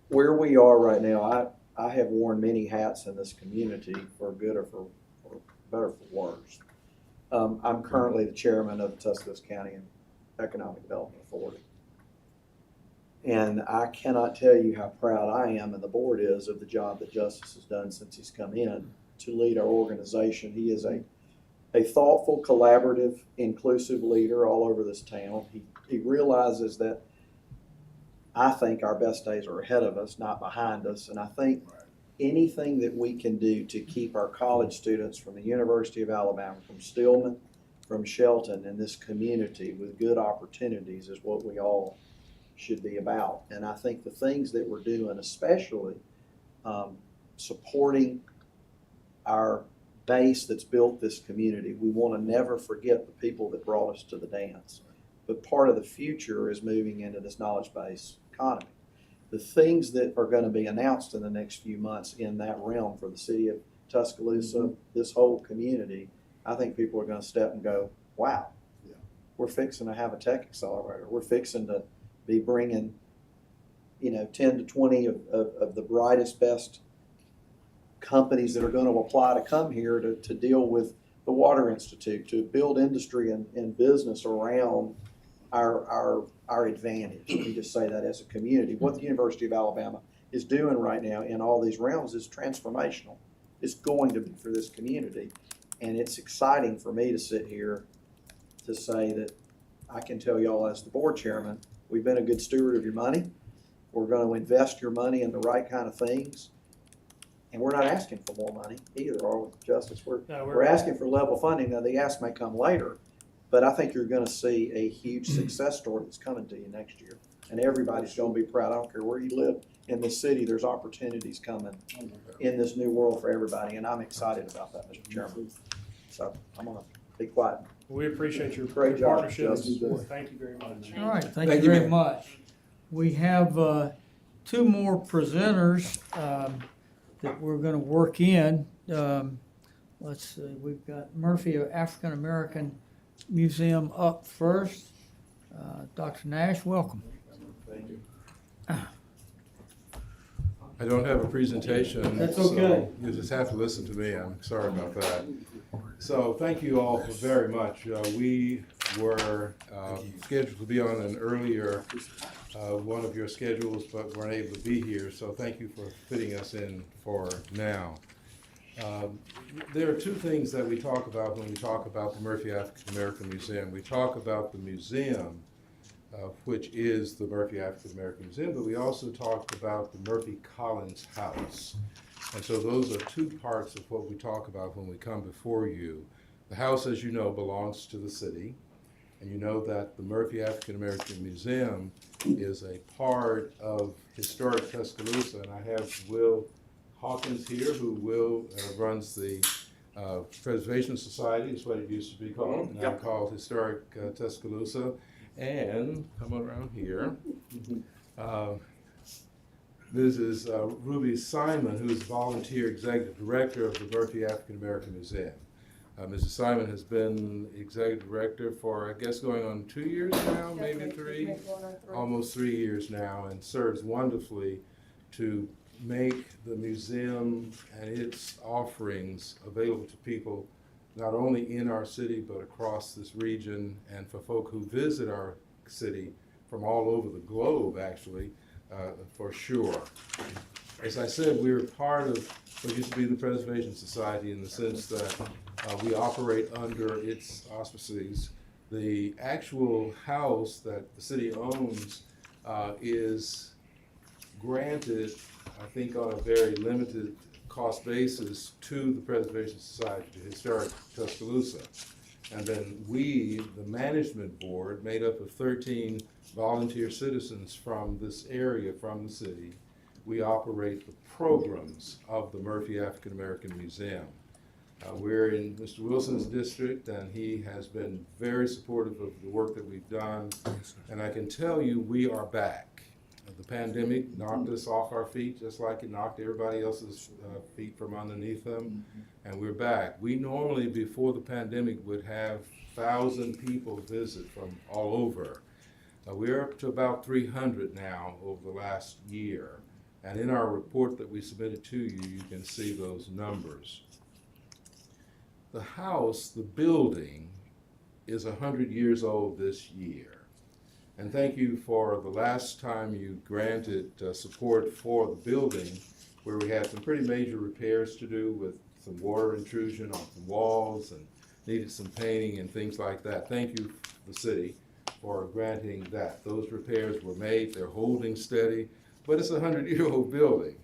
where we are right now, I have worn many hats in this community for good or for better or for worse. I'm currently the chairman of the Tuscaloosa County Economic Development Authority. And I cannot tell you how proud I am and the board is of the job that Justice has done since he's come in to lead our organization. He is a thoughtful, collaborative, inclusive leader all over this town. He realizes that I think our best days are ahead of us, not behind us. And I think anything that we can do to keep our college students from the University of Alabama, from Stillman, from Shelton, and this community with good opportunities is what we all should be about. And I think the things that we're doing, especially supporting our base that's built this community, we want to never forget the people that brought us to the dance. But part of the future is moving into this knowledge-based economy. The things that are going to be announced in the next few months in that realm for the city of Tuscaloosa, this whole community, I think people are going to step and go, wow, we're fixing to have a tech accelerator. We're fixing to be bringing 10 to 20 of the brightest, best companies that are going to apply to come here to deal with the Water Institute, to build industry and business around our advantage. Let me just say that as a community. What the University of Alabama is doing right now in all these realms is transformational. It's going to be for this community. And it's exciting for me to sit here to say that I can tell y'all as the board chairman, we've been a good steward of your money. We're going to invest your money in the right kind of things. And we're not asking for more money either, are we, Justice? We're asking for level funding. Now, the ask may come later, but I think you're going to see a huge success story that's coming to you next year. And everybody's going to be proud. I don't care where you live in this city, there's opportunities coming in this new world for everybody. And I'm excited about that, Mr. Chairman. So I'm going to be quiet. We appreciate your Great job, partnership and Justice. support. Thank you very much. All right, thank you very much. We have two more presenters that we're going to work in. Let's see, we've got Murphy African American Museum up first. Dr. Nash, welcome. Thank you. I don't have a presentation. That's so okay. You just have to listen to me. I'm sorry about that. So thank you all very much. We were scheduled to be on an earlier one of your schedules, but weren't able to be here. So thank you for fitting us in for now. There are two things that we talk about when we talk about the Murphy African American Museum. We talk about the museum, which is the Murphy African American Museum, but we also talked about the Murphy Collins House. And so those are two parts of what we talk about when we come before you. The house, as you know, belongs to the city, and you know that the Murphy African American Museum is a part of historic Tuscaloosa, and I have Will Hawkins here, who runs the Preservation Society, is what it used to be called, and now called Historic Tuscaloosa. And come around here. This is Ruby Simon, who is volunteer executive director of the Murphy African American Museum. Mrs. Simon has been executive director for, I guess, going on 2 years now, maybe three, almost 3 years now, and serves wonderfully to make the museum and its offerings available to people not only in our city but across this region, and for folk who visit our city from all over the globe, actually, for sure. As I said, we're part of what used to be the Preservation Society in the sense that we operate under its auspices. The actual house that the city owns is granted, I think, on a very limited cost basis to the Preservation Society, to Historic Tuscaloosa. And then we, the management board, made up of 13 volunteer citizens from this area, from the city, we operate the programs of the Murphy African American Museum. We're in Mr. Wilson's district, and he has been very supportive of the work that we've done. And I can tell you, we are back. The pandemic knocked us off our feet just like it knocked everybody else's feet from underneath them, and we're back. We normally, before the pandemic, would have 1,000 people visit from all over. We're up to about 300 now over the last year, and in our report that we submitted to you, you can see those numbers. The house, the building, is 100 years old this year. And thank you for the last time you granted support for the building, where we had some pretty major repairs to do with some water intrusion on some walls and needed some painting and things like that. Thank you, the city, for granting that. Those repairs were made, they're holding steady, but it's a 100-year-old building.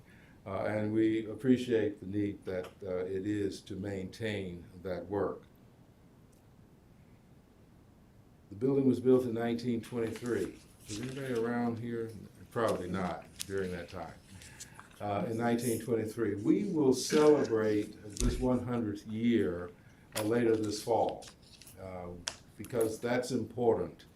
And we appreciate the need that it is to maintain that work. The building was built in 1923. Is anybody around here? Probably not during that time. In 1923. We will celebrate this 100th year later this fall because that's important.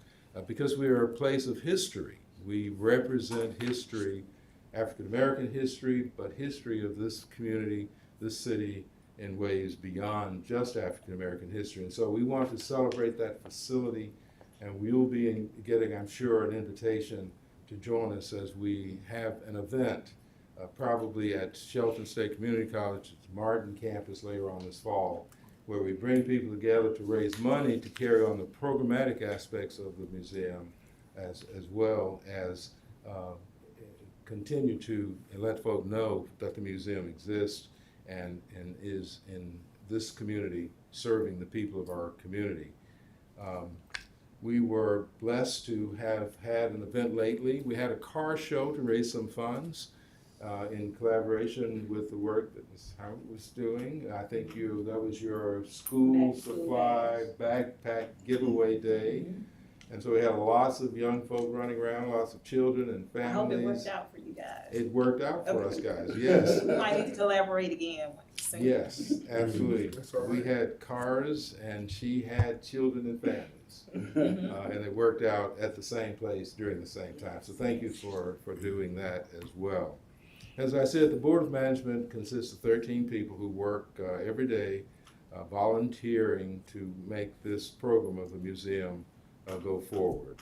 Because we are a place of history. We represent history, African American history, but history of this community, this city, in ways beyond just African American history. And so we want to celebrate that facility, and we'll be getting, I'm sure, an invitation to join us as we have an event, probably at Shelton State Community College, Martin campus later on this fall, where we bring people together to raise money to carry on the programmatic aspects of the museum, as well as continue to let folk know that the museum exists and is in this community serving the people of our community. We were blessed to have had an event lately. We had a car show to raise some funds in collaboration with the work that Ms. Howard was doing. I think that was your school supply backpack giveaway day. And so we had lots of young folk running around, lots of children and families. I hope it worked out for you guys. It worked out for us guys, yes. We might need to collaborate again soon. Yes, absolutely. We had cars and she had children and families. And it worked out at the same place during the same time. So thank you for doing that as well. As I said, the Board of Management consists of 13 people who work every day volunteering to make this program of the museum go forward.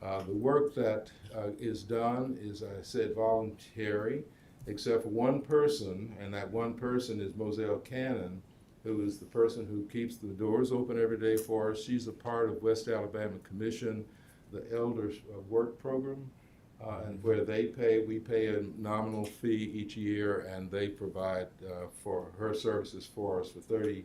The work that is done is, I said, voluntary. except for one person, and that one person is Moselle Cannon, who is the person who keeps the doors open every day for us. She's a part of West Alabama Commission, the Elders Work Program, and where we pay a nominal fee each year, and they provide for her services for us for 30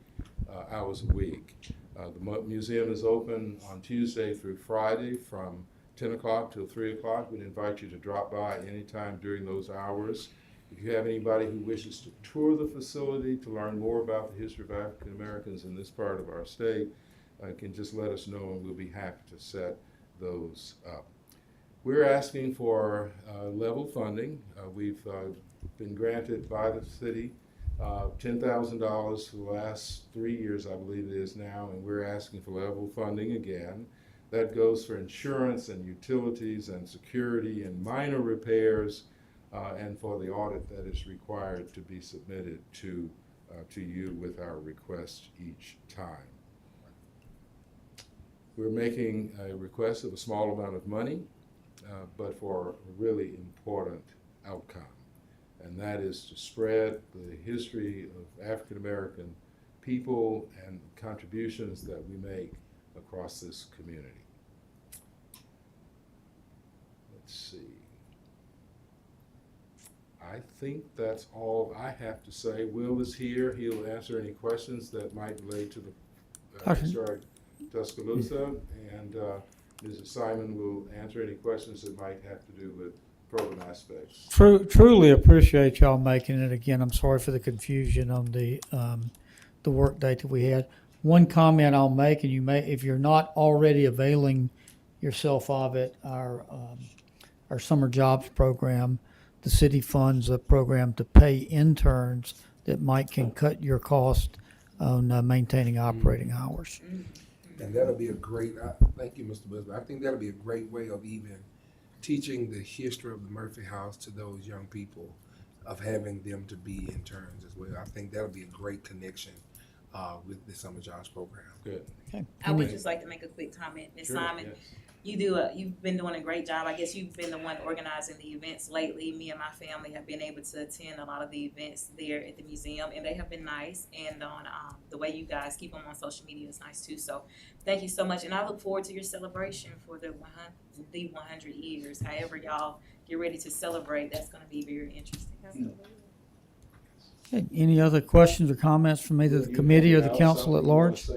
hours a week. The museum is open on Tuesday through Friday from 10 o'clock till 3 o'clock. We'd invite you to drop by anytime during those hours. If you have anybody who wishes to tour the facility to learn more about the history of African Americans in this part of our state, can just let us know and we'll be happy to set those up. We're asking for level funding. We've been granted by the city $10,000 for the last 3 years, I believe it is now, and we're asking for level funding again. That goes for insurance and utilities and security and minor repairs, and for the audit that is required to be submitted to you with our request each time. We're making a request of a small amount of money, but for a really important outcome, and that is to spread the history of African American people and contributions that we make across this community. Let's see. I think that's all I have to say. Will is here. He'll answer any questions that might relate to the historic Tuscaloosa, and Mrs. Simon will answer any questions that might have to do with program aspects. Truly appreciate y'all making it. Again, I'm sorry for the confusion on the work date that we had. One comment I'll make, and you may, if you're not already availing yourself of it, our summer jobs program, the city funds a program to pay interns that can cut your cost on maintaining operating hours. And that'll be a great, thank you, Mr. Busby. I think that'll be a great way of even teaching the history of the Murphy House to those young people, of having them to be interns as well. I think that'll be a great connection with the summer jobs program. Good. Okay. I would just like to make a quick comment, Ms. Simon. Yes. You've been doing a great job. I guess you've been the one organizing the events lately. Me and my family have been able to attend a lot of the events there at the museum, and they have been nice. And on the way you guys keep them on social media is nice too. So thank you so much, and I look forward to your celebration for the 100 years. However y'all get ready to celebrate, that's going to be very interesting. Okay. Any other questions or comments from either the committee or the council at large?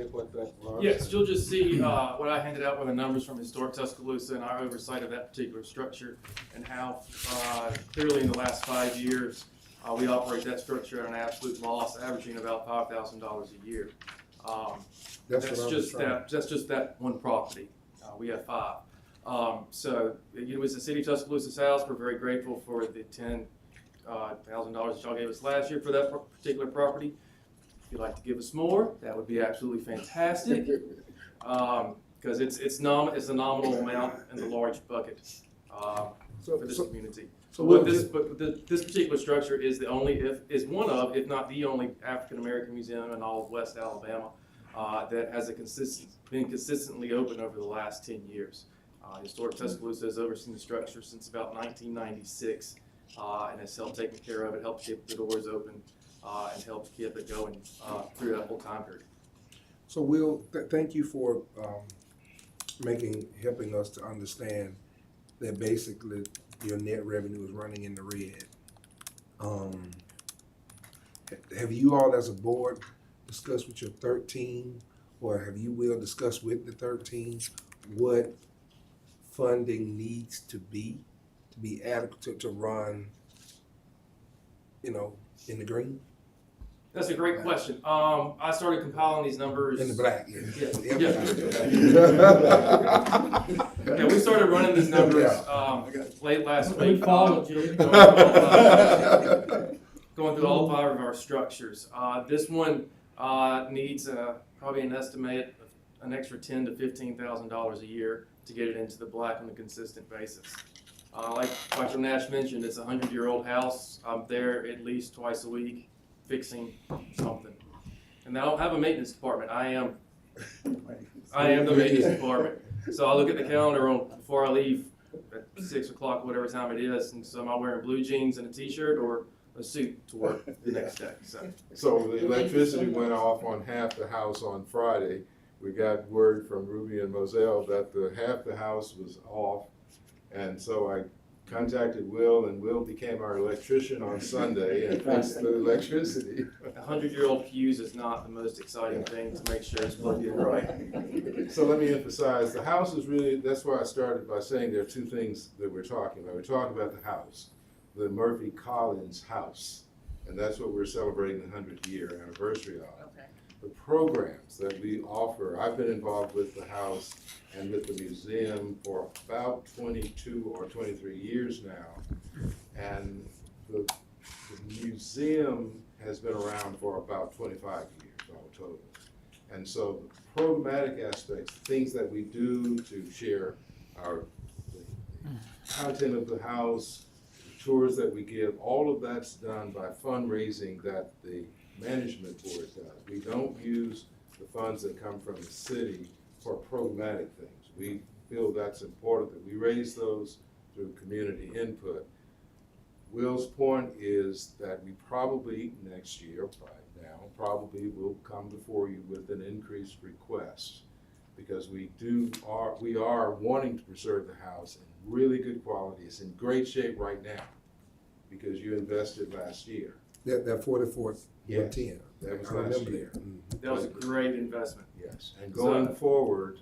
Yes, you'll just see what I handed out with the numbers from Historic Tuscaloosa and our oversight of that particular structure, and how clearly in the last 5 years we operate that structure at an absolute loss, averaging about $5,000 a year. That's just that one property. We have 5. So it was the city of Tuscaloosa's house. We're very grateful for the $10,000 that y'all gave us last year for that particular property. If you'd like to give us more, that would be absolutely fantastic, because it's a nominal amount in the large bucket for this community. But this particular structure is one of, if not the only, African American museum in all of West Alabama that has been consistently open over the last 10 years. Historic Tuscaloosa has overseen the structure since about 1996. And has helped taking care of it, helped keep the doors open, and helped keep it going through that whole time period. So Will, thank you for helping us to understand that basically your net revenue is running in the red. Have you all as a board discussed with your 13, or have you will discuss with the 13 what funding needs to be adequate to run, in the green? That's a great question. I started compiling these numbers. In the black, Yeah, we started running these numbers late last week. Going through all 5 of our structures. This one needs probably an estimate of an extra $10,000 to $15,000 a year to get it into the black on a consistent basis. Like Dr. Nash mentioned, it's a 100-year-old house. I'm there at least twice a week fixing something. And I don't have a maintenance department. I am the maintenance department. So I look at the calendar before I leave at 6 o'clock, whatever time it is, and so am I wearing blue jeans and a t-shirt or a suit to work the next day, so. So the electricity went off on half the house on Friday. We got word from Ruby and Moselle that half the house was off. And so I contacted Will, and Will became our electrician on Sunday and fixed the electricity. A 100-year-old fuse is not the most exciting thing to make sure it's plugged in right. So let me emphasize, the house is really, that's why I started by saying there are two things that we're talking about. We're talking about the house, the Murphy Collins house, and that's what we're celebrating the 100th year anniversary of. Okay. The programs that we offer, I've been involved with the house and with the museum for about 22 or 23 years now. And the museum has been around for about 25 years all total. And so the programmatic aspects, things that we do to share the content of the house, the tours that we give, all of that's done by fundraising that the management board does. We don't use the funds that come from the city for programmatic things. We feel that's important that we raise those through community input. Will's point is that we probably next year, by now, probably will come before you with an increased request, because we are wanting to preserve the house in really good quality. It's in great shape right now because you invested last year. That 44th, Yes, 10. that was I last remember year. that. That was a great investment. Yes, and going forward,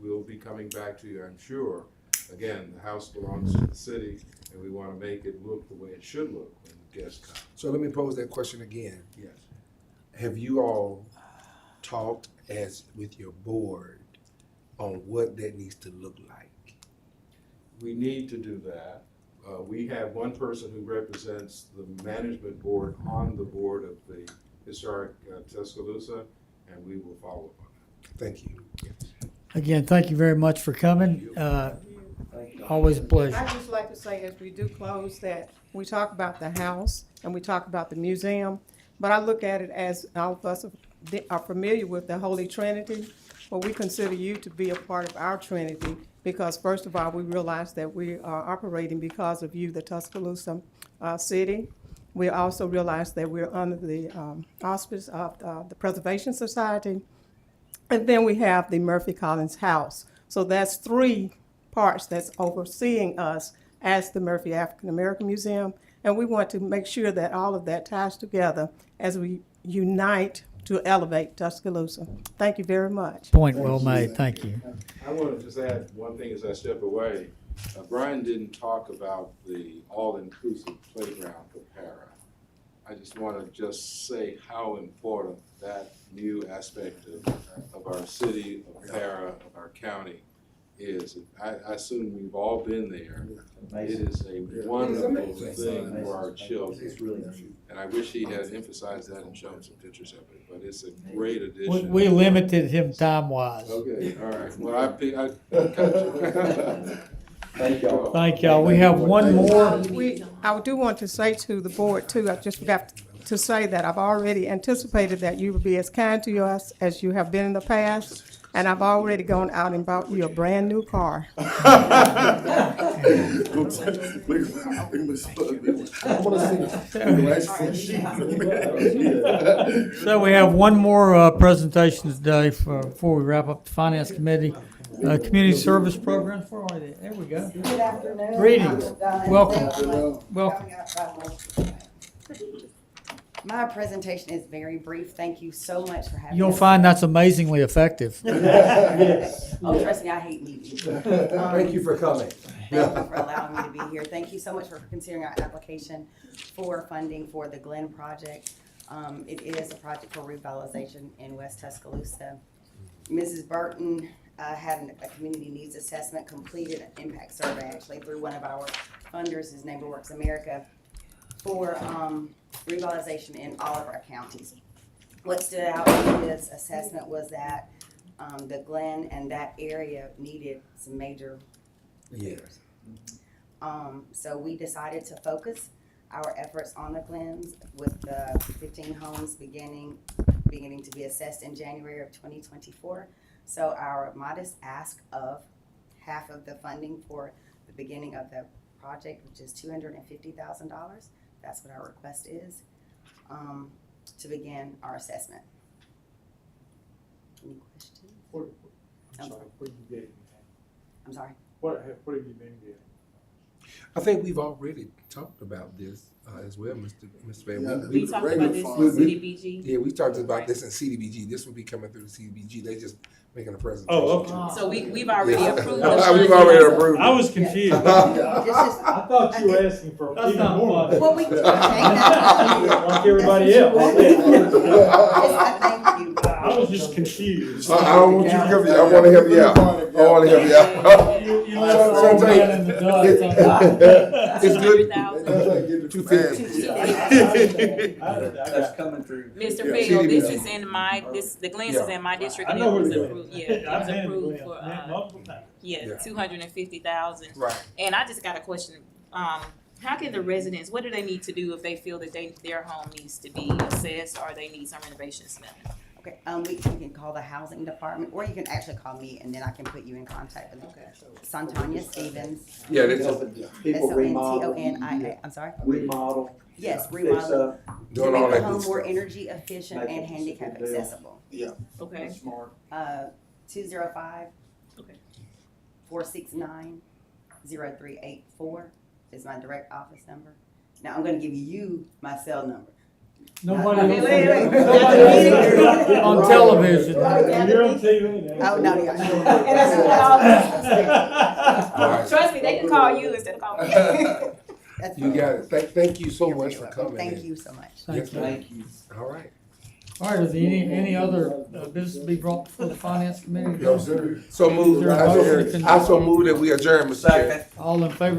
we'll be coming back to you, I'm sure. Again, the house belongs to the city, and we want to make it look the way it should look when the guests come. So let me pose that question again. Yes. Have you all talked with your board on what that needs to look like? We need to do that. We have one person who represents the management board on the board of the Historic Tuscaloosa, and we will follow up on that. Thank you. Again, thank you very much for coming. Always a pleasure. I'd just like to say, as we do close, that we talk about the house and we talk about the museum, but I look at it as all of us are familiar with the Holy Trinity. Well, we consider you to be a part of our Trinity because, first of all, we realize that we are operating because of you, the Tuscaloosa city. We also realize that we're under the auspice of the Preservation Society. And then we have the Murphy Collins House. So that's three parts that's overseeing us as the Murphy African American Museum. And we want to make sure that all of that ties together as we unite to elevate Tuscaloosa. Thank you very much. Point well made. Thank you. I want to just add one thing as I step away. Brian didn't talk about the all-inclusive playground for para. I just want to just say how important that new aspect of our city, of para, of our county is. I assume we've all been there. It is a wonderful thing for our children. And I wish he had emphasized that and shown some pictures of it, but it's a great addition. We limited him time-wise. Okay, all right. Well, I Thank y'all. Thank y'all. We have one more. I do want to say to the board too, I just forgot to say that I've already anticipated that you will be as kind to us as you have been in the past. And I've already gone out and bought you a brand new car. So we have one more presentation today before we wrap up the Finance Committee. Community Service Programs, where are they? There we go. Good afternoon. Greetings. Welcome. Welcome. My presentation is very brief. Thank you so much for having me. You'll find that's amazingly effective. Oh, trust me, I hate meetings. Thank you for coming. Thank you for allowing me to be here. Thank you so much for considering our application for funding for the Glen project. It is a project for revitalization in West Tuscaloosa. Mrs. Burton had a community needs assessment, completed an impact survey actually through one of our funders, his Neighbor Works America, for revitalization in all of our counties. What stood out in this assessment was that the Glen and that area needed some major repairs. So we decided to focus our efforts on the Glens with the 15 homes beginning to be assessed in January of 2024. So our modest ask of half of the funding for the beginning of the project, which is $250,000. That's what our request is, to begin our assessment. Any questions? I'm sorry, what are you getting? I'm sorry? What have you been getting? I think we've already talked about this, as well, Mr. Van Wee. We talked about this in CDBG. Yeah, we talked about this in CDBG. This will be coming through the CDBG. They just making a presentation. Oh, okay. So we've already Yes. approved We've the funding. already approved. I was confused. This is, I thought you were asking for even more. well, we, Like everybody else. thank you. I was just confused. I don't want you to give me, I wanna help you out. I wanna help you out. You left the old man in the dust. It's good. 200,000. 250. That's coming through. Mr. Yeah. Field, this CDBG. is in my, the Glens is in my district, I and it know was where you're approved, yeah, at. it was I've been approved to for, Glen multiple times. yeah, Yeah. 250,000. Right. And I just got a question, how can the residents, what do they need to do if they feel that their home needs to be assessed or they need some renovations done? Okay, you can call the housing department, or you can actually call me, and then I can put you in contact with Santonia Stevens. Yeah, this is People remodel. SONTONIA, I'm sorry? Remodel. Yes, fix remodel. up. To doing make all the that home good more stuff. energy efficient Make and it handicap simple deal. accessible. Okay, Smart. 205 okay. 469-0384 is my direct office number. Now, I'm gonna give you my cell number. Nobody Wait. on television. You're on TV now. Oh, no, yeah. All right. Trust me, they can call you instead of calling me. That's You fine. got it. Thank you so much for coming. Thank in. you so much. Yes, ma'am. Thank you. All right. All right, is there any other business to be brought before the finance committee? No, sir. So moved. Is there a motion to I so moved that we adjourn, Mr. Chair. All in favor